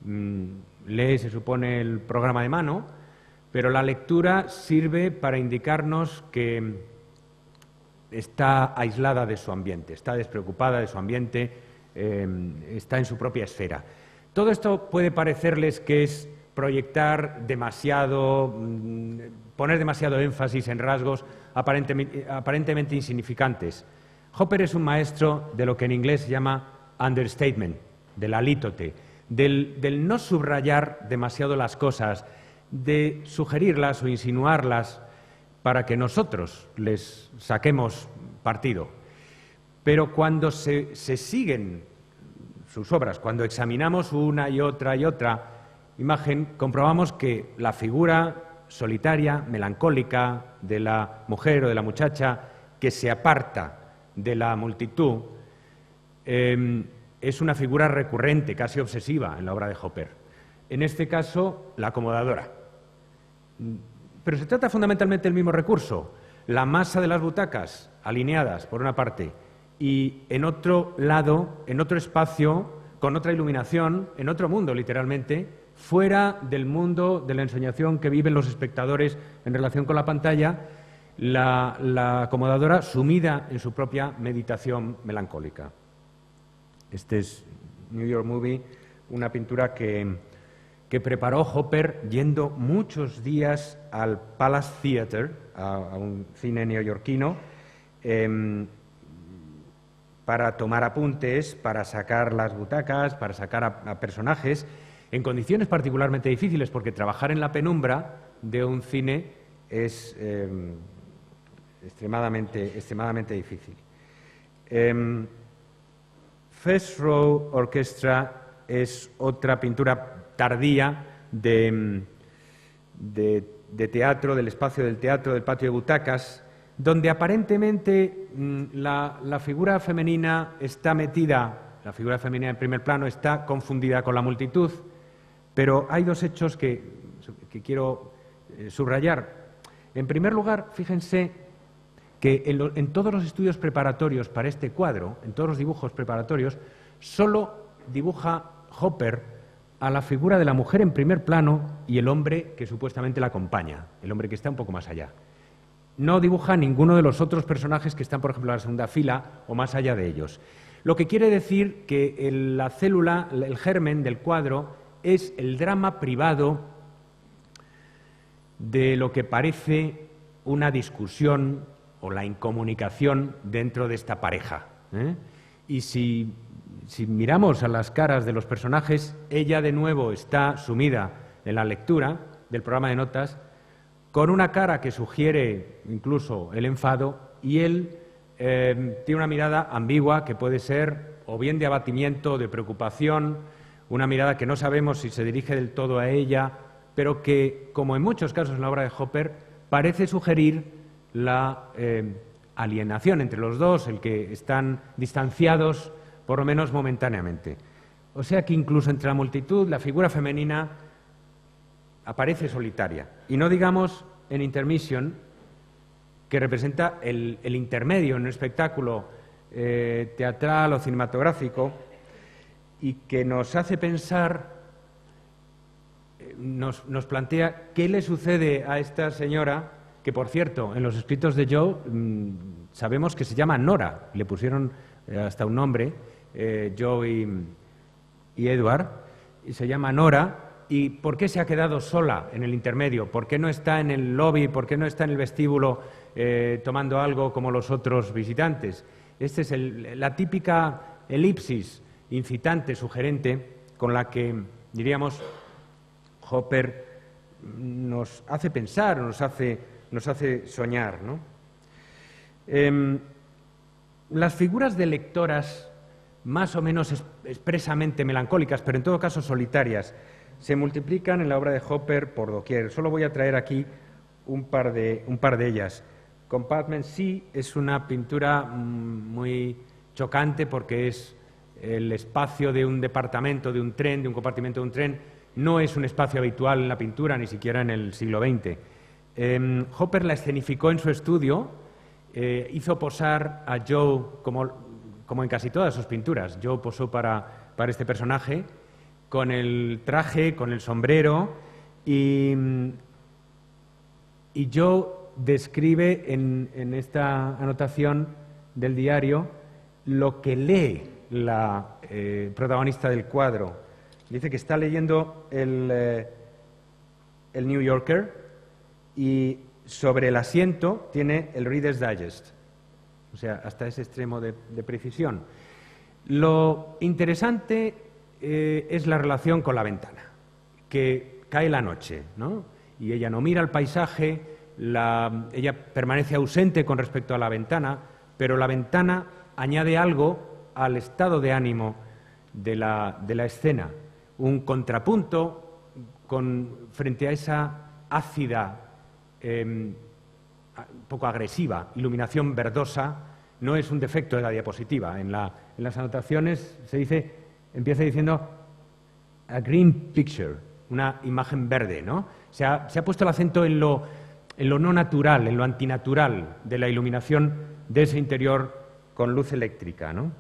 Lee, se supone, el programa de mano, pero la lectura sirve para indicarnos que está aislada de su ambiente, está despreocupada de su ambiente, está en su propia esfera. Todo esto puede parecerles que es proyectar demasiado, poner demasiado énfasis en rasgos aparentemente insignificantes. Hopper es un maestro de lo que en inglés se llama understatement, de la lítote, del no subrayar demasiado las cosas, de sugerirlas o insinuarlas para que nosotros les saquemos partido. Pero cuando se siguen sus obras, cuando examinamos una y otra imagen, comprobamos que la figura solitaria, melancólica de la mujer o de la muchacha que se aparta de la multitud es una figura recurrente, casi obsesiva en la obra de Hopper. En este caso, la acomodadora. Pero se trata fundamentalmente del mismo recurso, la masa de las butacas alineadas, por una parte, y en otro lado, en otro espacio, con otra iluminación, en otro mundo, literalmente, fuera del mundo de la ensoñación que viven los espectadores en relación con la pantalla, la acomodadora sumida en su propia meditación melancólica. Este es New York Movie, una pintura que preparó Hopper yendo muchos días al Palace Theatre, a un cine neoyorquino, para tomar apuntes, para sacar las butacas, para sacar a personajes, en condiciones particularmente difíciles, porque trabajar en la penumbra de un cine es extremadamente difícil. First Row Orchestra es otra pintura tardía de teatro, del espacio del teatro, del patio de butacas, donde aparentemente la figura femenina está metida, la figura femenina en primer plano está confundida con la multitud, pero hay dos hechos que quiero subrayar. En primer lugar, fíjense que en todos los estudios preparatorios para este cuadro, en todos los dibujos preparatorios, solo dibuja Hopper a la figura de la mujer en primer plano y el hombre que supuestamente la acompaña, el hombre que está un poco más allá. No dibuja ninguno de los otros personajes que están, por ejemplo, en la segunda fila o más allá de ellos. Lo que quiere decir que la célula, el germen del cuadro, es el drama privado de lo que parece una discusión o la incomunicación dentro de esta pareja. Y si miramos a las caras de los personajes, ella de nuevo está sumida en la lectura del programa de notas, con una cara que sugiere incluso el enfado, y él tiene una mirada ambigua que puede ser o bien de abatimiento, de preocupación, una mirada que no sabemos si se dirige del todo a ella, pero que, como en muchos casos en la obra de Hopper, parece sugerir la alienación entre los dos, el que están distanciados por lo menos momentáneamente. O sea que incluso entre la multitud la figura femenina aparece solitaria. Y no digamos en Intermission, que representa el intermedio en un espectáculo teatral o cinematográfico y que nos hace pensar, nos plantea qué le sucede a esta señora, que por cierto, en los escritos de Joe sabemos que se llama Nora, le pusieron hasta un nombre, Joe y Edward, y se llama Nora. ¿Y por qué se ha quedado sola en el intermedio? ¿Por qué no está en el lobby? ¿Por qué no está en el vestíbulo tomando algo como los otros visitantes? Esta es la típica elipsis incitante, sugerente, con la que, diríamos, Hopper nos hace pensar, nos hace soñar, ¿no? Las figuras de lectoras más o menos expresamente melancólicas, pero en todo caso solitarias, se multiplican en la obra de Hopper por doquier. Solo voy a traer aquí un par de ellas. Compartment C es una pintura muy chocante porque es el espacio de un departamento, de un tren, de un compartimento de un tren. No es un espacio habitual en la pintura, ni siquiera en el siglo XX. Hopper la escenificó en su estudio, hizo posar a Joe, como en casi todas sus pinturas. Joe posó para este personaje, con el traje, con el sombrero, y Joe describe en esta anotación del diario lo que lee la protagonista del cuadro. Dice que está leyendo el New Yorker y sobre el asiento tiene el Reader's Digest. O sea, hasta ese extremo de precisión. Lo interesante es la relación con la ventana, que cae la noche, ¿no? Y ella no mira el paisaje, ella permanece ausente con respecto a la ventana, pero la ventana añade algo al estado de ánimo de la escena, un contrapunto frente a esa ácida, un poco agresiva, iluminación verdosa. No es un defecto de la diapositiva. En las anotaciones empieza diciendo a green picture, una imagen verde, ¿no? Se ha puesto el acento en lo no natural, en lo antinatural de la iluminación de ese interior con luz eléctrica, ¿no?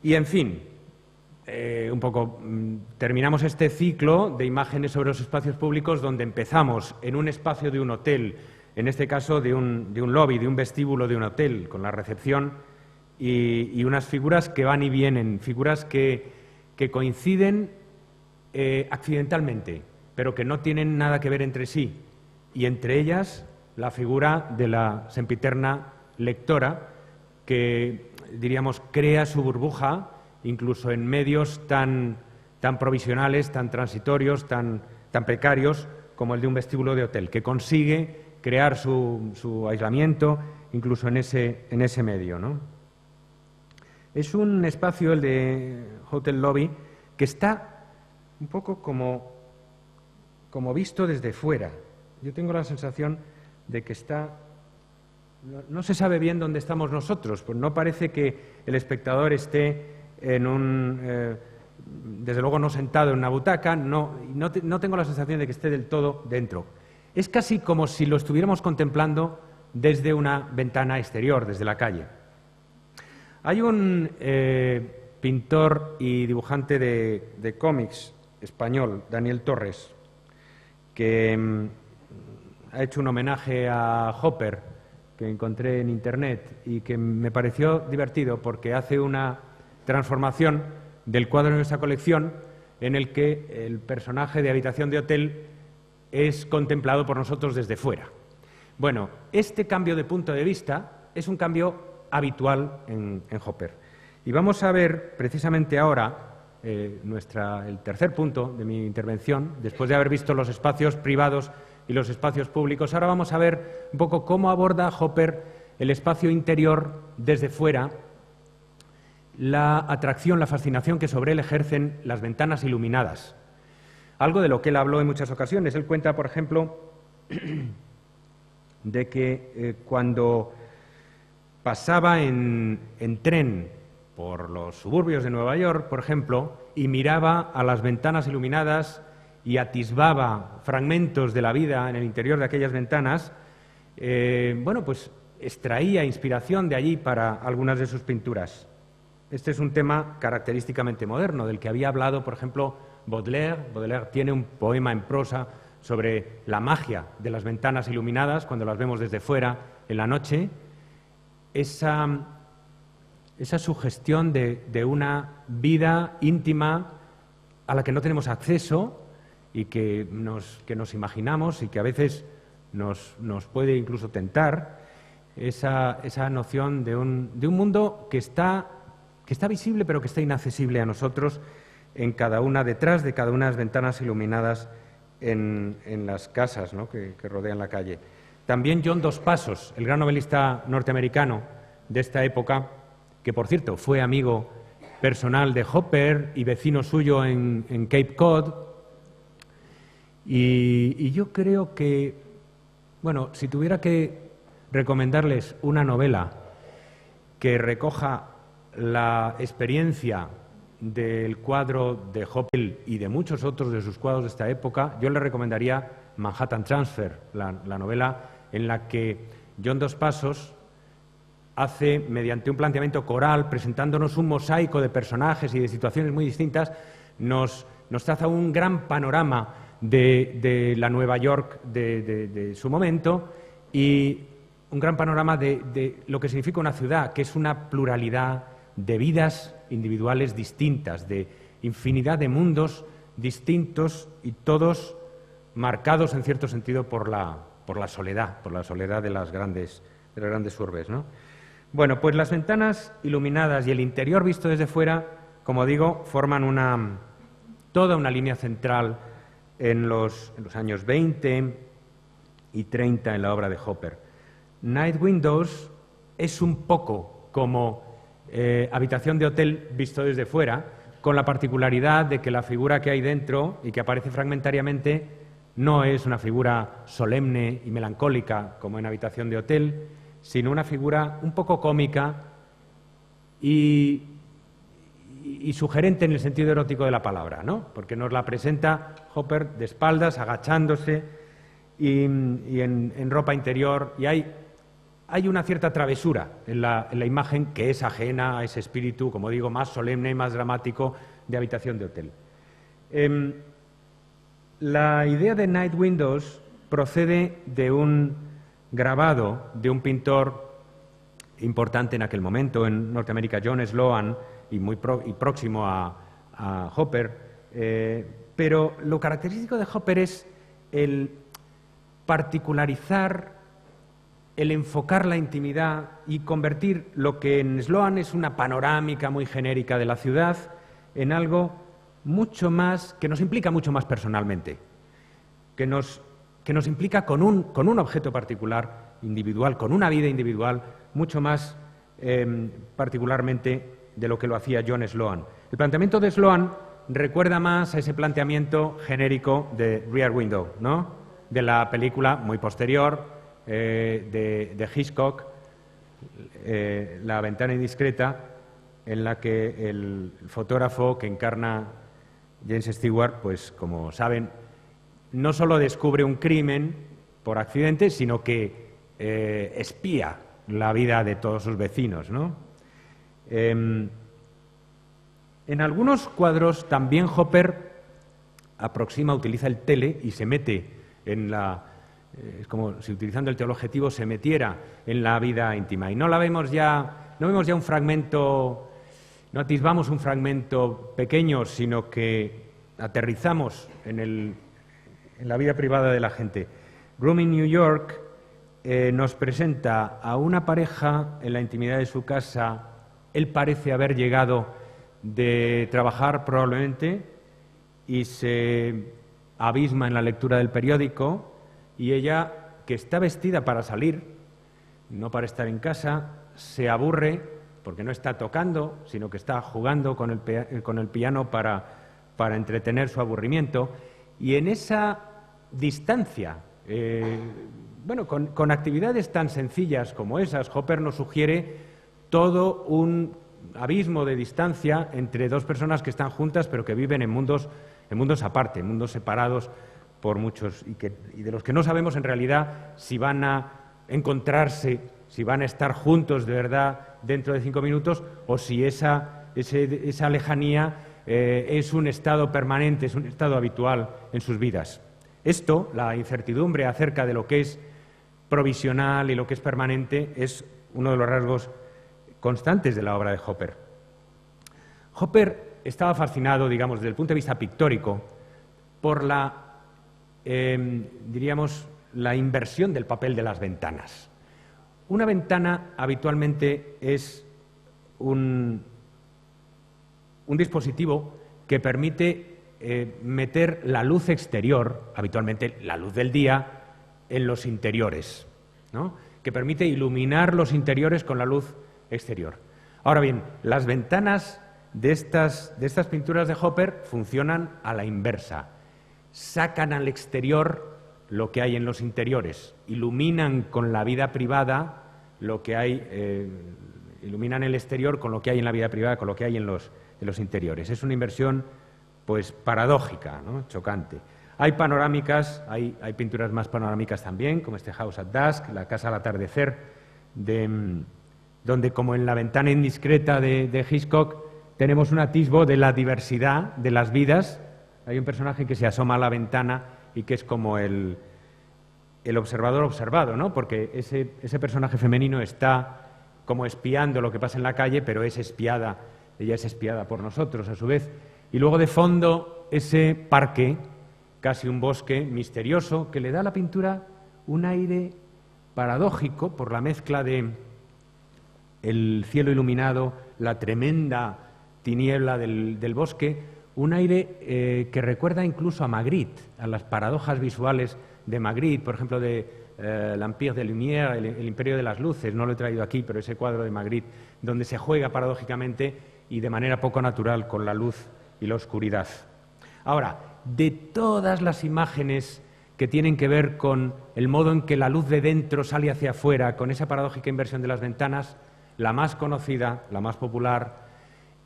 Y, en fin, un poco terminamos este ciclo de imágenes sobre los espacios públicos donde empezamos en un espacio de un hotel, en este caso de un lobby, de un vestíbulo de un hotel, con la recepción y unas figuras que van y vienen, figuras que coinciden accidentalmente, pero que no tienen nada que ver entre sí, y entre ellas la figura de la sempiterna lectora que, diríamos, crea su burbuja incluso en medios tan provisionales, tan transitorios, tan precarios como el de un vestíbulo de hotel, que consigue crear su aislamiento incluso en ese medio, ¿no? Es un espacio, el de Hotel Lobby, que está un poco como visto desde fuera. Yo tengo la sensación de que no se sabe bien dónde estamos nosotros, pues no parece que el espectador esté desde luego no sentado en una butaca, no tengo la sensación de que esté del todo dentro. Es casi como si lo estuviéramos contemplando desde una ventana exterior, desde la calle. Hay un pintor y dibujante de cómics español, Daniel Torres, que ha hecho un homenaje a Hopper, que encontré en Internet y que me pareció divertido porque hace una transformación del cuadro de nuestra colección en el que el personaje de Habitación de Hotel es contemplado por nosotros desde fuera. Bueno, este cambio de punto de vista es un cambio habitual en Hopper. Y vamos a ver precisamente ahora el tercer punto de mi intervención, después de haber visto los espacios privados y los espacios públicos. Ahora vamos a ver un poco cómo aborda Hopper el espacio interior desde fuera, la atracción, la fascinación que sobre él ejercen las ventanas iluminadas. Algo de lo que él habló en muchas ocasiones. Él cuenta, por ejemplo, de que cuando pasaba en tren por los suburbios de Nueva York, por ejemplo, y miraba a las ventanas iluminadas y atisbaba fragmentos de la vida en el interior de aquellas ventanas, bueno, pues extraía inspiración de allí para algunas de sus pinturas. Este es un tema característicamente moderno, del que había hablado, por ejemplo, Baudelaire. Baudelaire tiene un poema en prosa sobre la magia de las ventanas iluminadas cuando las vemos desde fuera en la noche. Esa sugestión de una vida íntima a la que no tenemos acceso y que nos imaginamos y que a veces nos puede incluso tentar. esa noción de un mundo que está visible pero que está inaccesible a nosotros detrás de cada una de las ventanas iluminadas en las casas, ¿no?, que rodean la calle. También John Dos Passos, el gran novelista norteamericano de esta época, que por cierto fue amigo personal de Hopper y vecino suyo en Cape Cod. Y yo creo que, bueno, si tuviera que recomendarles una novela que recoja la experiencia del cuadro de Hopper y de muchos otros de sus cuadros de esta época, yo le recomendaría Manhattan Transfer, la novela en la que John Dos Passos hace, mediante un planteamiento coral, presentándonos un mosaico de personajes y de situaciones muy distintas, nos traza un gran panorama de la Nueva York de su momento y un gran panorama de lo que significa una ciudad, que es una pluralidad de vidas individuales distintas, de infinidad de mundos distintos y todos marcados en cierto sentido por la soledad de las grandes urbes, ¿no? Bueno, pues las ventanas iluminadas y el interior visto desde fuera, como digo, forman toda una línea central en los años 20 y 30 en la obra de Hopper. Night Windows es un poco como Habitación de hotel visto desde fuera, con la particularidad de que la figura que hay dentro y que aparece fragmentariamente no es una figura solemne y melancólica como en Habitación de hotel, sino una figura un poco cómica y sugerente en el sentido erótico de la palabra, ¿no? Porque nos la presenta Hopper de espaldas, agachándose y en ropa interior, y hay una cierta travesura en la imagen que es ajena a ese espíritu, como digo, más solemne y más dramático de Habitación de hotel. La idea de Night Windows procede de un grabado de un pintor importante en aquel momento en Norteamérica, John Sloan, y próximo a Hopper, pero lo característico de Hopper es el particularizar, el enfocar la intimidad y convertir lo que en Sloan es una panorámica muy genérica de la ciudad en algo mucho más, que nos implica mucho más personalmente, que nos implica con un objeto particular, individual, con una vida individual, mucho más particularmente de lo que lo hacía John Sloan. El planteamiento de Sloan recuerda más a ese planteamiento genérico de Rear Window, ¿no?, de la película muy posterior de Hitchcock, La ventana indiscreta, en la que el fotógrafo que encarna James Stewart, pues como saben, no solo descubre un crimen por accidente, sino que espía la vida de todos sus vecinos, ¿no? En algunos cuadros también Hopper utiliza el tele y se mete en es como si utilizando el teleobjetivo se metiera en la vida íntima. Y no vemos ya un fragmento, no atisbamos un fragmento pequeño, sino que aterrizamos en la vida privada de la gente. Grooming New York nos presenta a una pareja en la intimidad de su casa. Él parece haber llegado de trabajar probablemente y se abisma en la lectura del periódico, y ella, que está vestida para salir, no para estar en casa, se aburre porque no está tocando, sino que está jugando con el piano para entretener su aburrimiento. Y en esa distancia, con actividades tan sencillas como esas, Hopper nos sugiere todo un abismo de distancia entre dos personas que están juntas pero que viven en mundos aparte, en mundos separados por muchos y de los que no sabemos en realidad si van a encontrarse, si van a estar juntos de verdad dentro de 5 minutos o si esa lejanía es un estado permanente, es un estado habitual en sus vidas. Esto, la incertidumbre acerca de lo que es provisional y lo que es permanente, es uno de los rasgos constantes de la obra de Hopper. Hopper estaba fascinado, digamos, desde el punto de vista pictórico, por la inversión del papel de las ventanas. Una ventana habitualmente es un dispositivo que permite meter la luz exterior, habitualmente la luz del día, en los interiores, ¿no? Que permite iluminar los interiores con la luz exterior. Ahora bien, las ventanas de estas pinturas de Hopper funcionan a la inversa. Sacan al exterior lo que hay en los interiores, iluminan con la vida privada lo que hay, iluminan el exterior con lo que hay en la vida privada, con lo que hay en los interiores. Es una inversión, pues, paradójica, ¿no? Chocante. Hay panorámicas, hay pinturas más panorámicas también, como este House at Dusk, la casa al atardecer, donde, como en La ventana indiscreta de Hitchcock, tenemos un atisbo de la diversidad de las vidas. Hay un personaje que se asoma a la ventana y que es como el observador observado, ¿no? Porque ese personaje femenino está como espiando lo que pasa en la calle, pero ella es espiada por nosotros a su vez. Y luego de fondo ese parque, casi un bosque misterioso, que le da a la pintura un aire paradójico por la mezcla de el cielo iluminado, la tremenda tiniebla del bosque, un aire que recuerda incluso a Magritte, a las paradojas visuales de Magritte, por ejemplo, de l'Empire des Lumières, el Imperio de las Luces. No lo he traído aquí, pero ese cuadro de Magritte, donde se juega paradójicamente y de manera poco natural con la luz y la oscuridad. Ahora, de todas las imágenes que tienen que ver con el modo en que la luz de dentro sale hacia afuera, con esa paradójica inversión de las ventanas, la más conocida, la más popular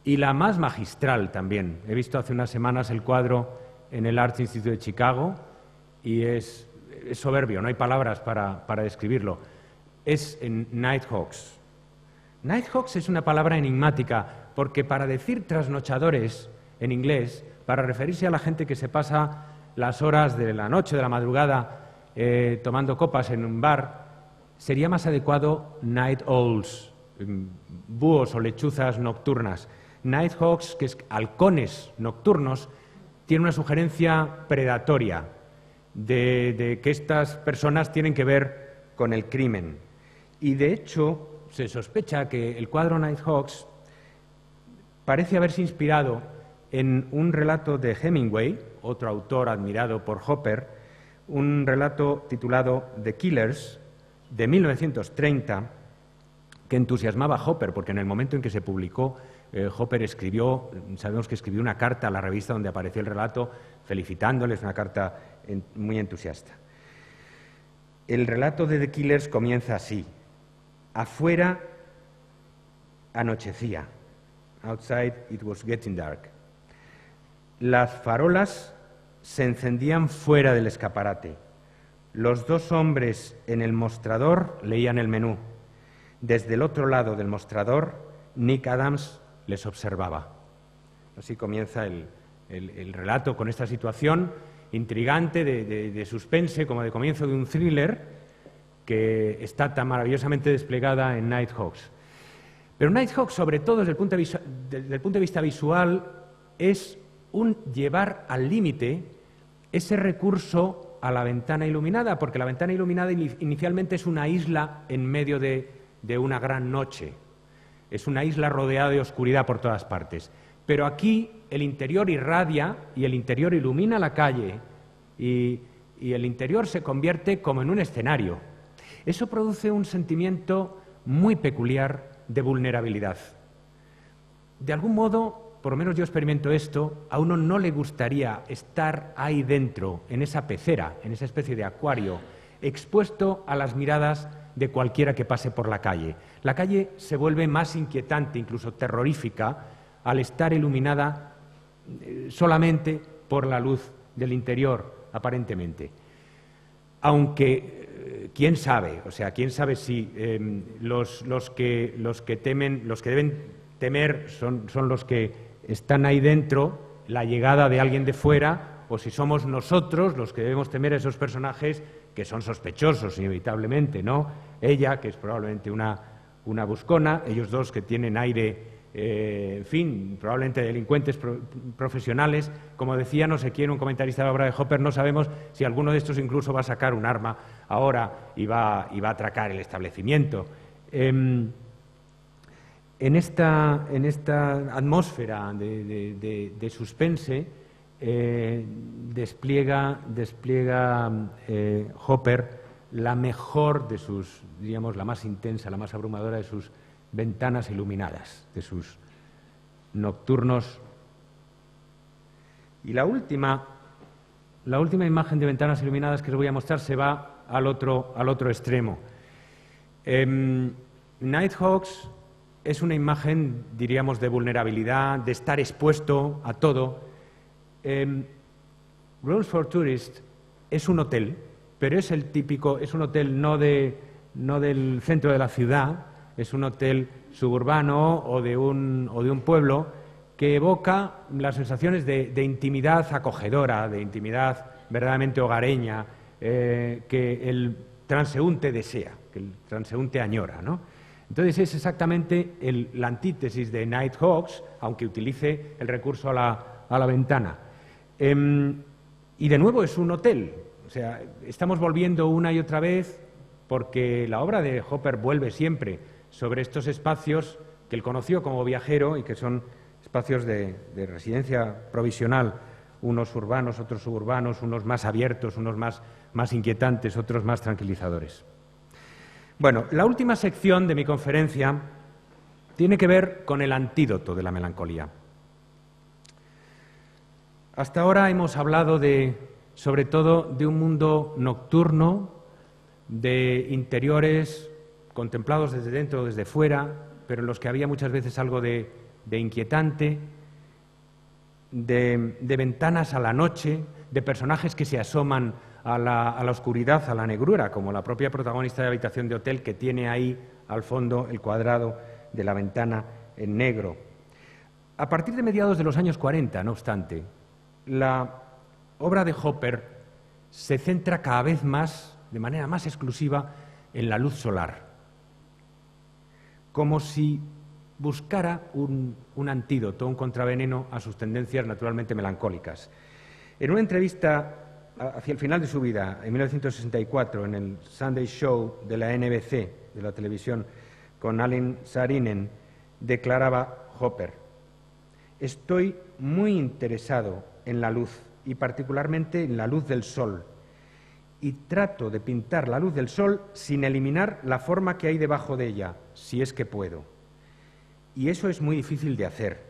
y la más magistral también. He visto hace unas semanas el cuadro en el Art Institute de Chicago y es soberbio, no hay palabras para describirlo. Es en Nighthawks. Nighthawks es una palabra enigmática porque para decir trasnochadores en inglés, para referirse a la gente que se pasa las horas de la noche, de la madrugada, tomando copas en un bar, sería más adecuado night owls, búhos o lechuzas nocturnas. Nighthawks, que es halcones nocturnos, tiene una sugerencia predatoria de que estas personas tienen que ver con el crimen. Y de hecho, se sospecha que el cuadro Nighthawks parece haberse inspirado en un relato de Hemingway, otro autor admirado por Hopper, un relato titulado The Killers, de 1930, que entusiasmaba a Hopper, porque en el momento en que se publicó, Hopper sabemos que escribió una carta a la revista donde apareció el relato, felicitándoles, una carta muy entusiasta. El relato de The Killers comienza así: afuera anochecía. Outside it was getting dark. Las farolas se encendían fuera del escaparate. Los dos hombres en el mostrador leían el menú. Desde el otro lado del mostrador, Nick Adams les observaba. Así comienza el relato, con esta situación intrigante de suspense, como de comienzo de un thriller, que está tan maravillosamente desplegada en Nighthawks. Pero Nighthawks, sobre todo desde el punto de vista visual, es un llevar al límite ese recurso a la ventana iluminada, porque la ventana iluminada inicialmente es una isla en medio de una gran noche. Es una isla rodeada de oscuridad por todas partes. Pero aquí el interior irradia y el interior ilumina la calle y el interior se convierte como en un escenario. Eso produce un sentimiento muy peculiar de vulnerabilidad. De algún modo, por lo menos yo experimento esto, a uno no le gustaría estar ahí dentro, en esa pecera, en esa especie de acuario, expuesto a las miradas de cualquiera que pase por la calle. La calle se vuelve más inquietante, incluso terrorífica, al estar iluminada solamente por la luz del interior, aparentemente. Aunque, quién sabe si los que deben temer son los que están ahí dentro, la llegada de alguien de fuera, o si somos nosotros los que debemos temer a esos personajes que son sospechosos, inevitablemente, ¿no? Ella, que es probablemente una buscona, ellos dos que tienen aire en fin, probablemente delincuentes profesionales. Como decía no sé quién, un comentarista de la obra de Hopper, no sabemos si alguno de estos incluso va a sacar un arma ahora y va a atracar el establecimiento. En esta atmósfera de suspense despliega Hopper la mejor de sus, diríamos, la más intensa, la más abrumadora de sus ventanas iluminadas, de sus nocturnos. Y la última imagen de ventanas iluminadas que os voy a mostrar se va al otro extremo. Nighthawks es una imagen, diríamos, de vulnerabilidad, de estar expuesto a todo. Rooms for Tourists es un hotel, pero es el típico, es un hotel no del centro de la ciudad, es un hotel suburbano o de un pueblo que evoca las sensaciones de intimidad acogedora, de intimidad verdaderamente hogareña, que el transeúnte desea, que el transeúnte añora, ¿no? Entonces es exactamente la antítesis de Nighthawks, aunque utilice el recurso a la ventana. Y de nuevo es un hotel, o sea, estamos volviendo una y otra vez porque la obra de Hopper vuelve siempre sobre estos espacios que él conoció como viajero y que son espacios de residencia provisional, unos urbanos, otros suburbanos, unos más abiertos, unos más inquietantes, otros más tranquilizadores. Bueno, la última sección de mi conferencia tiene que ver con el antídoto de la melancolía. Hasta ahora hemos hablado sobre todo de un mundo nocturno, de interiores contemplados desde dentro o desde fuera, pero en los que había muchas veces algo de inquietante, de ventanas a la noche, de personajes que se asoman a la oscuridad, a la negrura, como la propia protagonista de Habitación de Hotel, que tiene ahí al fondo el cuadrado de la ventana en negro. A partir de mediados de los años 40, no obstante, la obra de Hopper se centra cada vez más, de manera más exclusiva, en la luz solar, como si buscara un antídoto, un contraveneno a sus tendencias naturalmente melancólicas. En una entrevista hacia el final de su vida, en 1964, en el Sunday Show de la NBC, de la televisión, con Alan Saarinen, declaraba Hopper: «Estoy muy interesado en la luz, y particularmente en la luz del sol, y trato de pintar la luz del sol sin eliminar la forma que hay debajo de ella, si es que puedo. Y eso es muy difícil de hacer.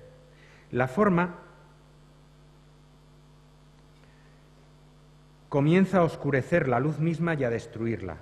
La forma comienza a oscurecer la luz misma y a destruirla.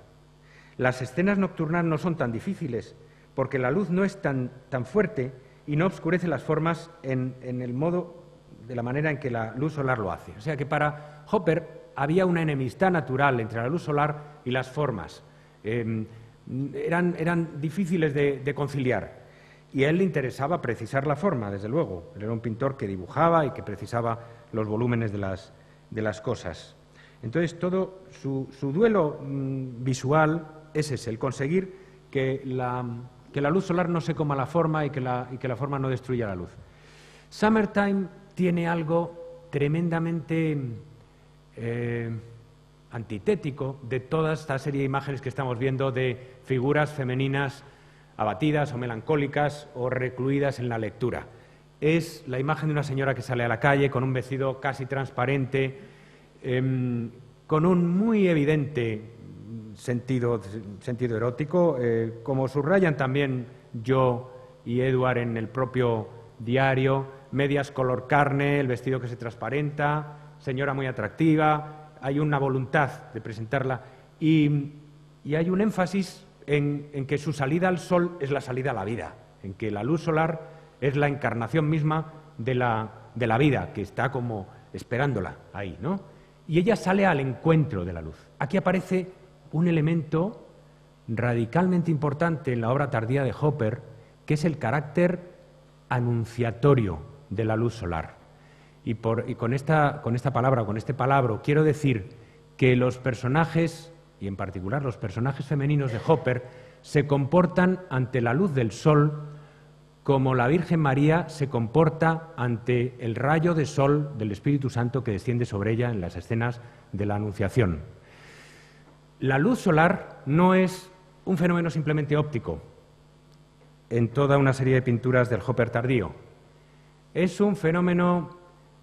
Las escenas nocturnas no son tan difíciles, porque la luz no es tan fuerte y no oscurece las formas en el modo, de la manera en que la luz solar lo hace. O sea que para Hopper había una enemistad natural entre la luz solar y las formas. Eran difíciles de conciliar. Y a él le interesaba precisar la forma, desde luego. Él era un pintor que dibujaba y que precisaba los volúmenes de las cosas. Entonces, todo su duelo visual es ese, el conseguir que la luz solar no se coma la forma y que la forma no destruya la luz. Summertime tiene algo tremendamente antitético de toda esta serie de imágenes que estamos viendo de figuras femeninas abatidas o melancólicas o recluidas en la lectura. Es la imagen de una señora que sale a la calle con un vestido casi transparente, con un muy evidente sentido erótico, como subrayan también yo y Edward en el propio diario, medias color carne, el vestido que se transparenta, señora muy atractiva, hay una voluntad de presentarla y hay un énfasis en que su salida al sol es la salida a la vida, en que la luz solar es la encarnación misma de la vida, que está como esperándola ahí, ¿no? Y ella sale al encuentro de la luz. Aquí aparece un elemento radicalmente importante en la obra tardía de Hopper, que es el carácter anunciatorio de la luz solar. Y con esta palabra, con este palabra, quiero decir que los personajes, y en particular los personajes femeninos de Hopper, se comportan ante la luz del sol como la Virgen María se comporta ante el rayo de sol del Espíritu Santo que desciende sobre ella en las escenas de la Anunciación. La luz solar no es un fenómeno simplemente óptico en toda una serie de pinturas del Hopper tardío. Es un fenómeno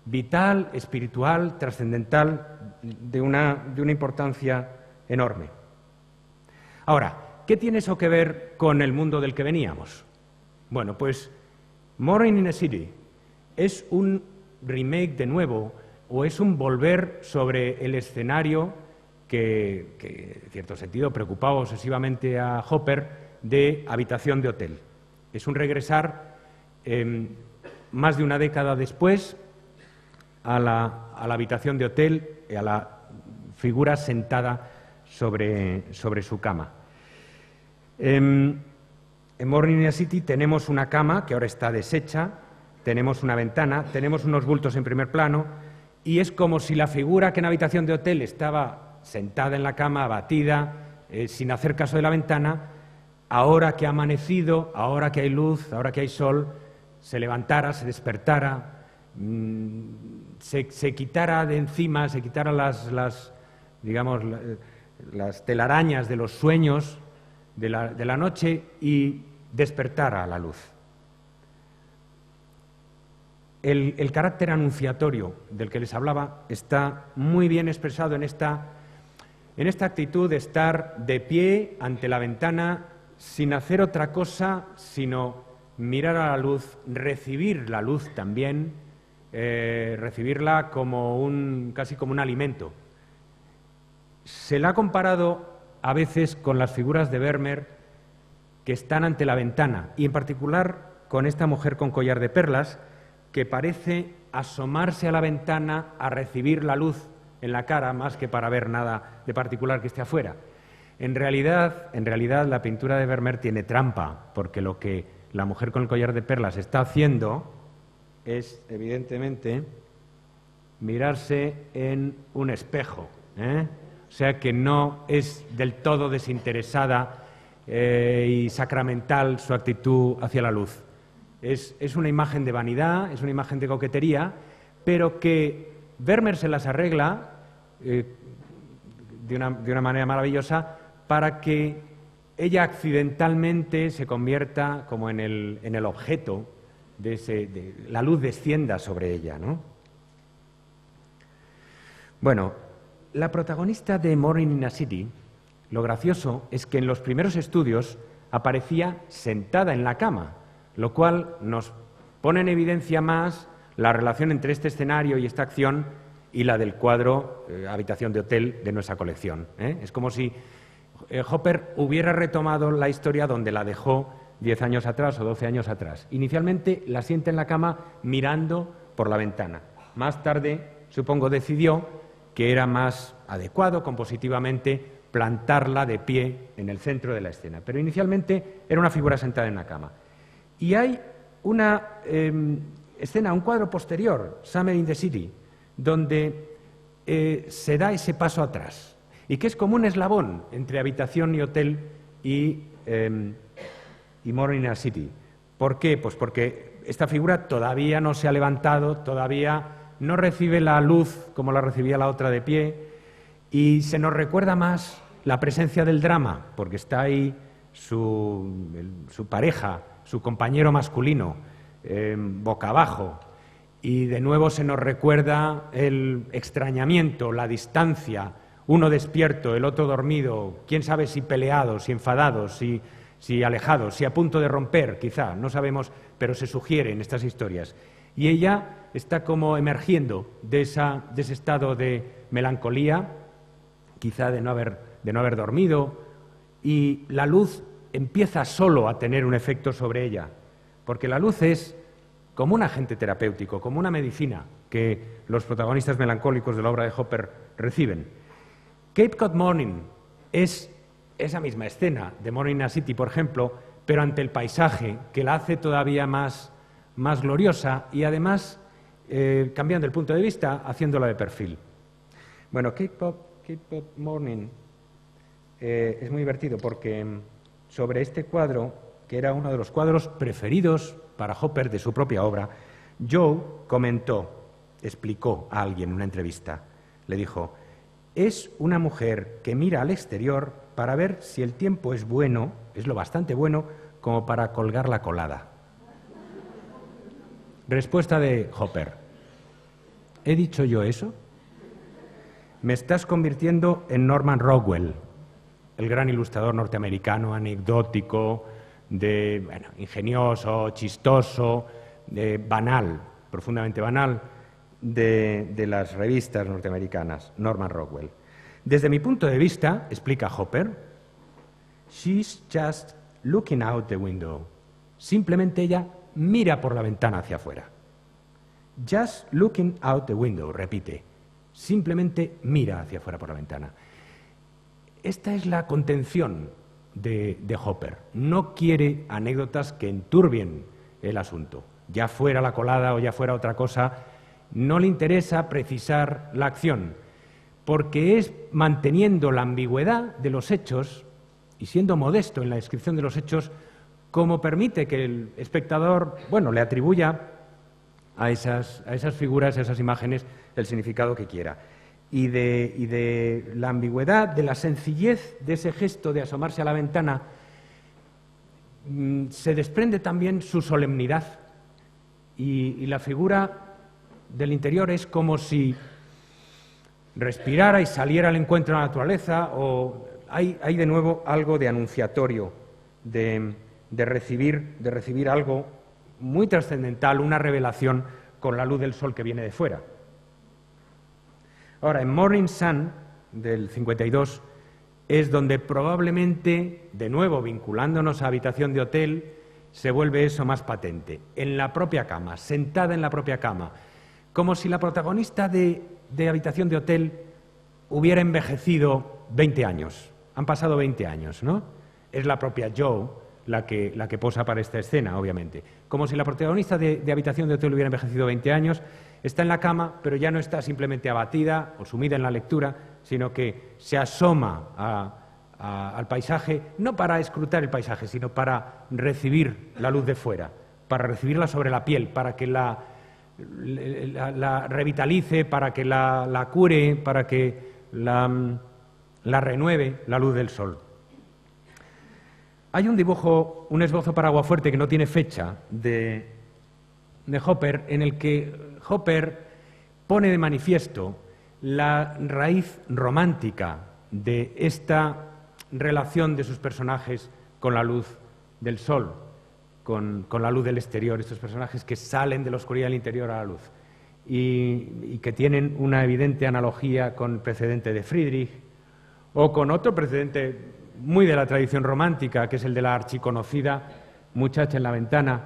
vital, espiritual, trascendental, de una importancia enorme. Ahora, ¿qué tiene eso que ver con el mundo del que veníamos? Bueno, pues Morning in a City es un remake de nuevo, o es un volver sobre el escenario que en cierto sentido preocupaba obsesivamente a Hopper, de Habitación de hotel. Es un regresar más de una década después a la habitación de hotel y a la figura sentada sobre su cama. En Morning in a City tenemos una cama que ahora está deshecha, tenemos una ventana, tenemos unos bultos en primer plano, y es como si la figura que en Habitación de hotel estaba sentada en la cama, abatida, sin hacer caso de la ventana, ahora que ha amanecido, ahora que hay luz, ahora que hay sol, se levantara, se despertara, se quitara de encima, se quitara las telarañas de los sueños de la noche y despertara a la luz. El carácter anunciatorio del que les hablaba está muy bien expresado en esta actitud de estar de pie ante la ventana sin hacer otra cosa sino mirar a la luz, recibir la luz también, recibirla casi como un alimento. Se la ha comparado a veces con las figuras de Vermeer que están ante la ventana, y en particular con esta mujer con collar de perlas que parece asomarse a la ventana a recibir la luz en la cara más que para ver nada de particular que esté afuera. En realidad la pintura de Vermeer tiene trampa, porque lo que la mujer con el collar de perlas está haciendo es, evidentemente, mirarse en un espejo, O sea que no es del todo desinteresada y sacramental su actitud hacia la luz. Es una imagen de vanidad, es una imagen de coquetería, pero que Vermeer se las arregla de una manera maravillosa para que ella accidentalmente se convierta como en el objeto de la luz descienda sobre ella, ¿no? Bueno, la protagonista de Morning in a City, lo gracioso es que en los primeros estudios aparecía sentada en la cama, lo cual nos pone en evidencia más la relación entre este escenario y esta acción y la del cuadro Habitación de hotel de nuestra colección. Es como si Hopper hubiera retomado la historia donde la dejó 10 años atrás o 12 años atrás. Inicialmente la sienta en la cama mirando por la ventana. Más tarde, supongo, decidió que era más adecuado compositivamente plantarla de pie en el centro de la escena. Pero inicialmente era una figura sentada en la cama. Y hay una escena, un cuadro posterior, Summer in the City, donde se da ese paso atrás, y que es como un eslabón entre Habitación y hotel y Morning in a City. ¿Por qué? Pues porque esta figura todavía no se ha levantado, todavía no recibe la luz como la recibía la otra de pie, y se nos recuerda más la presencia del drama, porque está ahí su pareja, su compañero masculino, boca abajo, y de nuevo se nos recuerda el extrañamiento, la distancia, uno despierto, el otro dormido, quién sabe si peleados, si enfadados, si alejados, si a punto de romper, quizá, no sabemos, pero se sugiere en estas historias. Y ella está como emergiendo de ese estado de melancolía, quizá de no haber dormido, y la luz empieza solo a tener un efecto sobre ella, porque la luz es como un agente terapéutico, como una medicina que los protagonistas melancólicos de la obra de Hopper reciben. Cape Cod Morning es esa misma escena de Morning in a City, por ejemplo, pero ante el paisaje, que la hace todavía más gloriosa y además, cambiando el punto de vista, haciéndola de perfil. Bueno, Cape Cod Morning es muy divertido porque sobre este cuadro, que era uno de los cuadros preferidos para Hopper de su propia obra, Joe explicó a alguien en una entrevista, le dijo: es una mujer que mira al exterior para ver si el tiempo es bueno, es lo bastante bueno como para colgar la colada. Respuesta de Hopper: ¿he dicho yo eso? Me estás convirtiendo en Norman Rockwell, el gran ilustrador norteamericano, anecdótico, ingenioso, chistoso, banal, profundamente banal, de las revistas norteamericanas, Norman Rockwell. Desde mi punto de vista, explica Hopper, she's just looking out the window. Simplemente ella mira por la ventana hacia afuera. Just looking out the window, repite. Simplemente mira hacia afuera por la ventana. Esta es la contención de Hopper. No quiere anécdotas que enturbien el asunto. Ya fuera la colada o ya fuera otra cosa, no le interesa precisar la acción, porque es manteniendo la ambigüedad de los hechos y siendo modesto en la descripción de los hechos como permite que el espectador, le atribuya a esas figuras, a esas imágenes, el significado que quiera. Y de la ambigüedad, de la sencillez de ese gesto de asomarse a la ventana, se desprende también su solemnidad. Y la figura del interior es como si respirara y saliera al encuentro de la naturaleza, o hay de nuevo algo de anunciatorio, de recibir algo muy trascendental, una revelación con la luz del sol que viene de fuera. Ahora, en Morning Sun, del 52, es donde probablemente, de nuevo vinculándonos a Habitación de Hotel, se vuelve eso más patente. En la propia cama, sentada en la propia cama, como si la protagonista de Habitación de Hotel hubiera envejecido 20 años. Han pasado 20 años, ¿no? Es la propia Joe la que posa para esta escena, obviamente. Como si la protagonista de Habitación de Hotel hubiera envejecido 20 años, está en la cama, pero ya no está simplemente abatida o sumida en la lectura, sino que se asoma al paisaje, no para escrutar el paisaje, sino para recibir la luz de fuera, para recibirla sobre la piel, para que la revitalice, para que la cure, para que la renueve la luz del sol. Hay un dibujo, un esbozo para Aguafuerte que no tiene fecha, de Hopper, en el que Hopper pone de manifiesto la raíz romántica de esta relación de sus personajes con la luz del sol, con la luz del exterior, estos personajes que salen de la oscuridad del interior a la luz y que tienen una evidente analogía con el precedente de Friedrich o con otro precedente muy de la tradición romántica, que es el de la archiconocida Muchacha en la ventana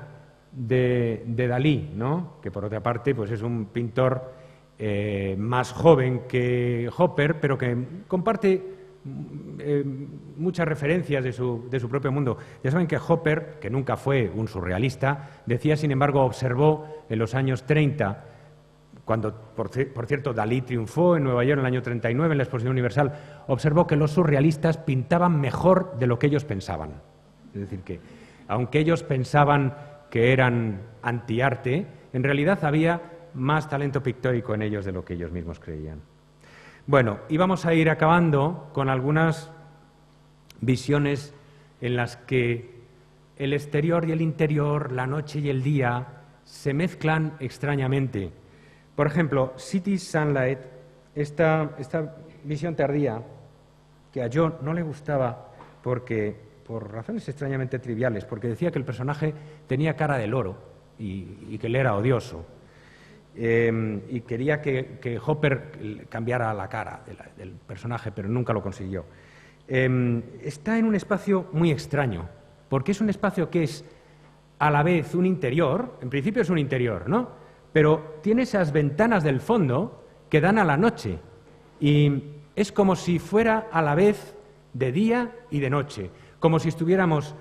de Dalí, ¿no? Que por otra parte pues es un pintor más joven que Hopper, pero que comparte muchas referencias de su propio mundo. Ya saben que Hopper, que nunca fue un surrealista, decía, sin embargo, observó en los años 30, cuando, por cierto, Dalí triunfó en Nueva York en el año 39 en la Exposición Universal, observó que los surrealistas pintaban mejor de lo que ellos pensaban. Es decir, que aunque ellos pensaban que eran antiarte, en realidad había más talento pictórico en ellos de lo que ellos mismos creían. Bueno, y vamos a ir acabando con algunas visiones en las que el exterior y el interior, la noche y el día, se mezclan extrañamente. Por ejemplo, City Sunlight, esta visión tardía, que a John no le gustaba por razones extrañamente triviales, porque decía que el personaje tenía cara de loro y que él era odioso. Y quería que Hopper cambiara la cara del personaje, pero nunca lo consiguió. Está en un espacio muy extraño, porque es un espacio que es a la vez un interior, en principio es un interior, ¿no? Pero tiene esas ventanas del fondo que dan a la noche, y es como si fuera a la vez de día y de noche, como si estuviéramos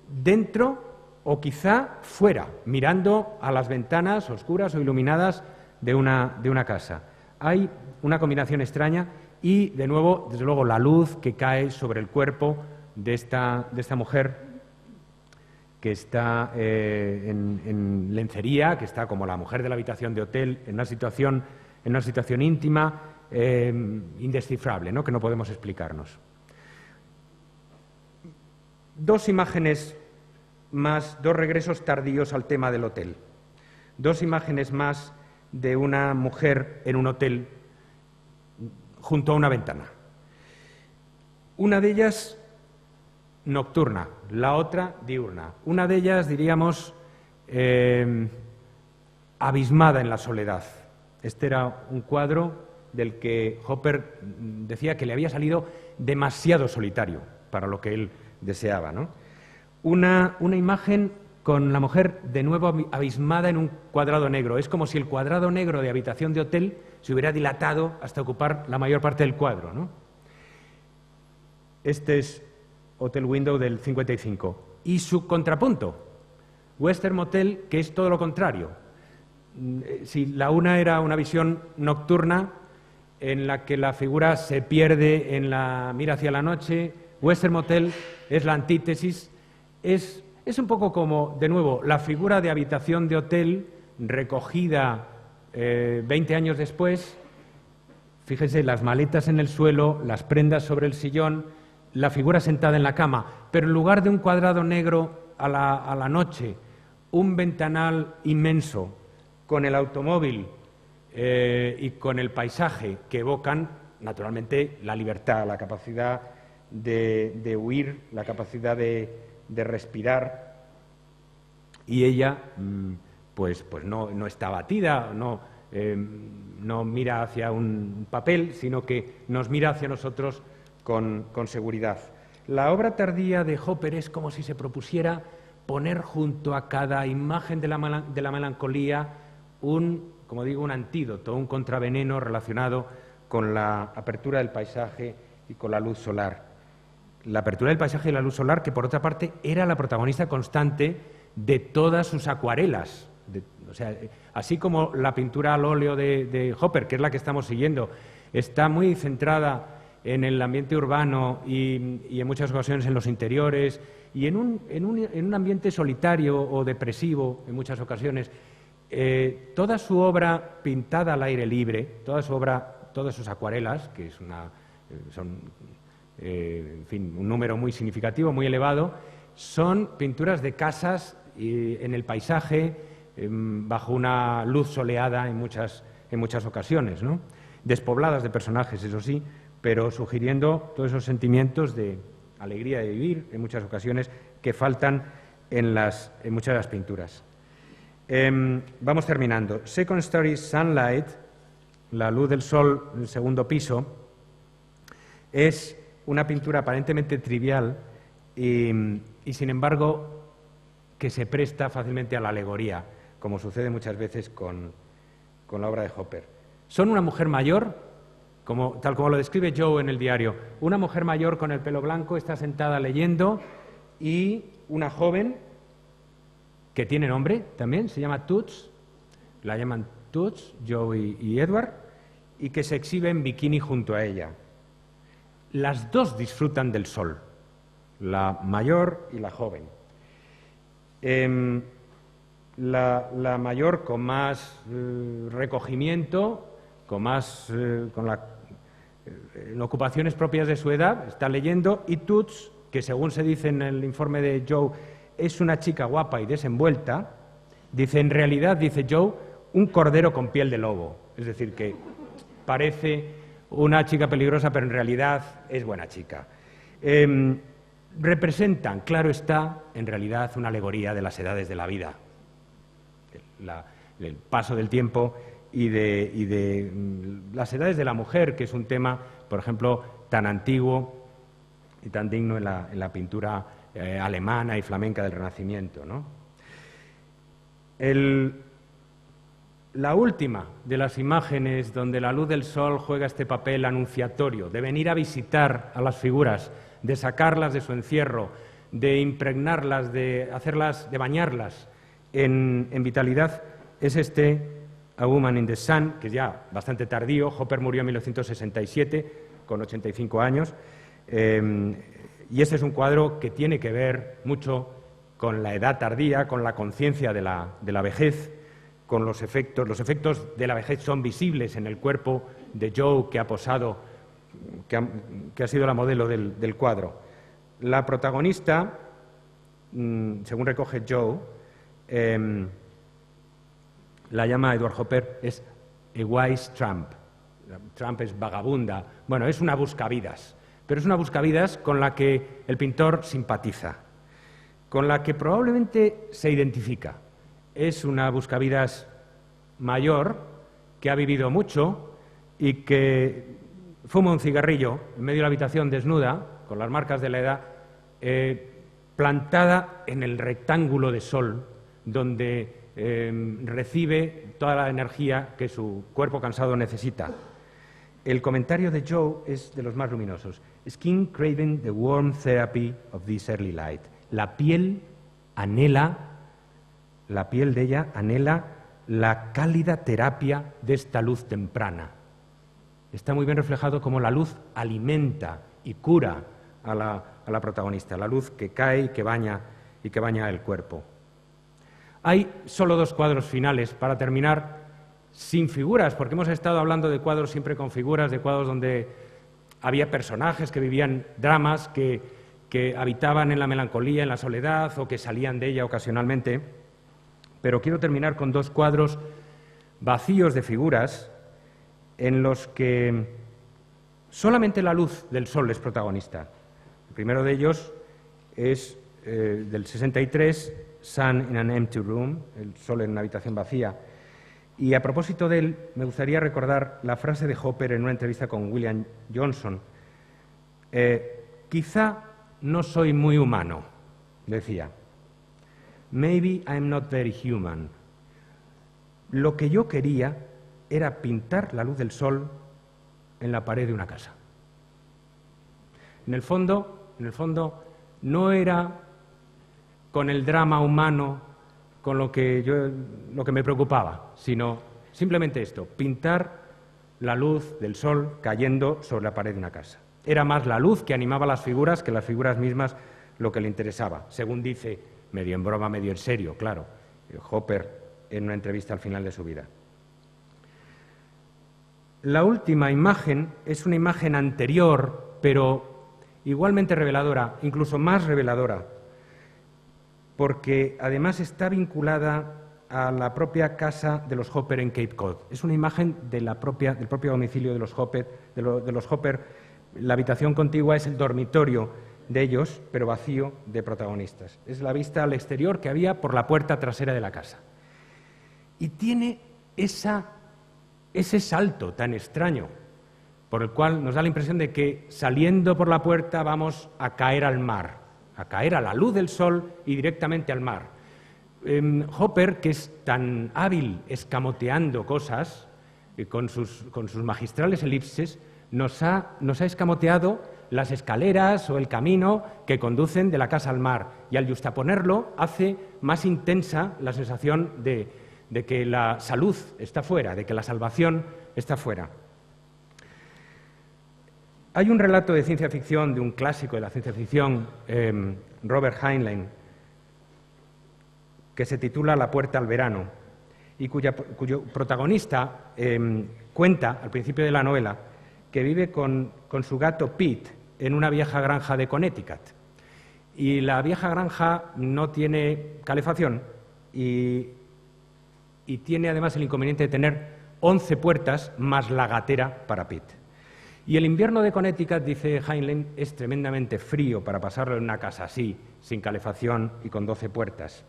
dentro o quizá fuera, mirando a las ventanas oscuras o iluminadas de una casa. Hay una combinación extraña y, de nuevo, desde luego, la luz que cae sobre el cuerpo de esta mujer que está en lencería, que está como la mujer de la habitación de hotel, en una situación íntima, indescifrable, ¿no?, que no podemos explicarnos. Dos imágenes más, dos regresos tardíos al tema del hotel. Dos imágenes más de una mujer en un hotel junto a una ventana. Una de ellas nocturna, la otra diurna. Una de ellas, diríamos, abismada en la soledad. Este era un cuadro del que Hopper decía que le había salido demasiado solitario para lo que él deseaba, ¿no? Una imagen con la mujer de nuevo abismada en un cuadrado negro. Es como si el cuadrado negro de habitación de hotel se hubiera dilatado hasta ocupar la mayor parte del cuadro, ¿no? Este es Hotel Window del 55. Y su contrapunto, Western Motel, que es todo lo contrario. Si la una era una visión nocturna en la que la figura se pierde en la mira hacia la noche, Western Motel es la antítesis. Es un poco como, de nuevo, la figura de habitación de hotel recogida 20 años después. Fíjense, las maletas en el suelo, las prendas sobre el sillón, la figura sentada en la cama, pero en lugar de un cuadrado negro a la noche, un ventanal inmenso con el automóvil y con el paisaje que evocan, naturalmente, la libertad, la capacidad de huir, la capacidad de respirar. Y ella, pues no está abatida, no mira hacia un papel, sino que nos mira hacia nosotros con seguridad. La obra tardía de Hopper es como si se propusiera poner junto a cada imagen de la melancolía como digo, un antídoto, un contraveneno relacionado con la apertura del paisaje y con la luz solar. La apertura del paisaje y la luz solar, que por otra parte era la protagonista constante de todas sus acuarelas. O sea, así como la pintura al óleo de Hopper, que es la que estamos siguiendo, está muy centrada en el ambiente urbano y en muchas ocasiones en los interiores y en un ambiente solitario o depresivo en muchas ocasiones. Toda su obra pintada al aire libre, todas sus acuarelas, que son en fin, un número muy significativo, muy elevado, son pinturas de casas en el paisaje, bajo una luz soleada en muchas ocasiones, ¿no? Despobladas de personajes, eso sí, pero sugiriendo todos esos sentimientos de alegría de vivir en muchas ocasiones que faltan en muchas de las pinturas. Vamos terminando. Second Story Sunlight, la luz del sol del segundo piso, es una pintura aparentemente trivial y sin embargo, que se presta fácilmente a la alegoría, como sucede muchas veces con la obra de Hopper. Son una mujer mayor, tal como lo describe Joe en el diario. Una mujer mayor con el pelo blanco está sentada leyendo y una joven que tiene nombre también, se llama Toots, la llaman Toots, Joe y Edward, y que se exhibe en bikini junto a ella. Las dos disfrutan del sol, la mayor y la joven. La mayor con más recogimiento, en ocupaciones propias de su edad, está leyendo, y Toots, que según se dice en el informe de Joe, es una chica guapa y desenvuelta, dice, en realidad, dice Joe, un cordero con piel de lobo. Es decir, que parece una chica peligrosa, pero en realidad es buena chica. Representan, claro está, en realidad una alegoría de las edades de la vida, el paso del tiempo y de las edades de la mujer, que es un tema, por ejemplo, tan antiguo y tan digno en la pintura alemana y flamenca del Renacimiento, ¿no? La última de las imágenes donde la luz del sol juega este papel anunciatorio, de venir a visitar a las figuras, de sacarlas de su encierro, de impregnarlas, de bañarlas en vitalidad, es A Woman in the Sun, que es ya bastante tardío. Hopper murió en 1967, con 85 años, y este es un cuadro que tiene que ver mucho con la edad tardía, con la conciencia de la vejez, con los efectos de la vejez son visibles en el cuerpo de Joe que ha posado, que ha sido la modelo del cuadro. La protagonista, según recoge Joe, la llama Edward Hopper, es a wise tramp. Tramp es vagabunda. Bueno, es una buscavidas, pero es una buscavidas con la que el pintor simpatiza, con la que probablemente se identifica. Es una buscavidas mayor que ha vivido mucho y que fuma un cigarrillo en medio de la habitación desnuda, con las marcas de la edad, plantada en el rectángulo de sol donde recibe toda la energía que su cuerpo cansado necesita. El comentario de Joe es de los más luminosos. Skin craving the warm therapy of this early light. La piel de ella anhela la cálida terapia de esta luz temprana. Está muy bien reflejado cómo la luz alimenta y cura a la protagonista, la luz que cae y que baña el cuerpo. Hay solo dos cuadros finales para terminar sin figuras, porque hemos estado hablando de cuadros siempre con figuras, de cuadros donde había personajes que vivían dramas, que habitaban en la melancolía, en la soledad o que salían de ella ocasionalmente. Pero quiero terminar con dos cuadros vacíos de figuras en los que solamente la luz del sol es protagonista. El primero de ellos es del 63, Sun in an Empty Room, el sol en una habitación vacía. Y a propósito de él, me gustaría recordar la frase de Hopper en una entrevista con William Johnson. Quizá no soy muy humano, decía. Maybe I'm not very human. Lo que yo quería era pintar la luz del sol en la pared de una casa. En el fondo, no era con el drama humano con lo que me preocupaba, sino simplemente esto, pintar la luz del sol cayendo sobre la pared de una casa. Era más la luz que animaba las figuras que las figuras mismas lo que le interesaba, según dice, medio en broma, medio en serio, claro, Hopper en una entrevista al final de su vida. La última imagen es una imagen anterior, pero igualmente reveladora, incluso más reveladora, porque además está vinculada a la propia casa de los Hopper en Cape Cod. Es una imagen del propio domicilio de los Hopper. La habitación contigua es el dormitorio de ellos, pero vacío de protagonistas. Es la vista al exterior que había por la puerta trasera de la casa. Y tiene ese salto tan extraño, por el cual nos da la impresión de que saliendo por la puerta vamos a caer al mar, a caer a la luz del sol y directamente al mar. Hopper, que es tan hábil escamoteando cosas, con sus magistrales elipses, nos ha escamoteado las escaleras o el camino que conducen de la casa al mar, y al justaponerlo hace más intensa la sensación de que la salud está fuera, de que la salvación está fuera. Hay un relato de ciencia ficción, de un clásico de la ciencia ficción, Robert Heinlein, que se titula La puerta al verano, y cuyo protagonista cuenta, al principio de la novela, que vive con su gato Pete en una vieja granja de Connecticut. Y la vieja granja no tiene calefacción y tiene además el inconveniente de tener 11 puertas más la gatera para Pete. Y el invierno de Connecticut, dice Heinlein, es tremendamente frío para pasarlo en una casa así, sin calefacción y con 12 puertas.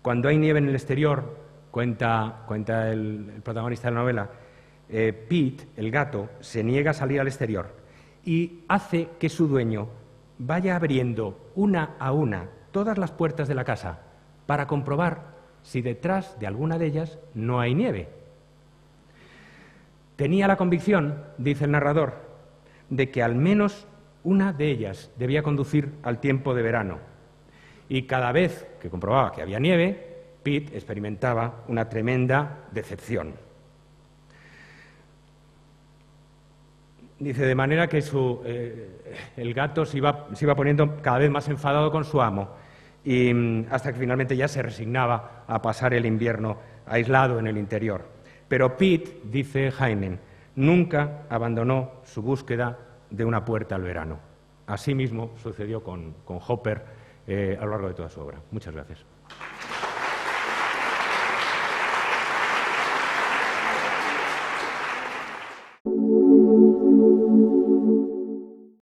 Cuando hay nieve en el exterior, cuenta el protagonista de la novela, Pete, el gato, se niega a salir al exterior y hace que su dueño vaya abriendo una a una todas las puertas de la casa para comprobar si detrás de alguna de ellas no hay nieve. Tenía la convicción, dice el narrador, de que al menos una de ellas debía conducir al tiempo de verano. Y cada vez que comprobaba que había nieve, Pete experimentaba una tremenda decepción. Dice, de manera que el gato se iba poniendo cada vez más enfadado con su amo y hasta que finalmente ya se resignaba a pasar el invierno aislado en el interior. Pero Pitt, dice Heynen, nunca abandonó su búsqueda de una puerta al verano. Asimismo sucedió con Hopper a lo largo de toda su obra. Muchas gracias.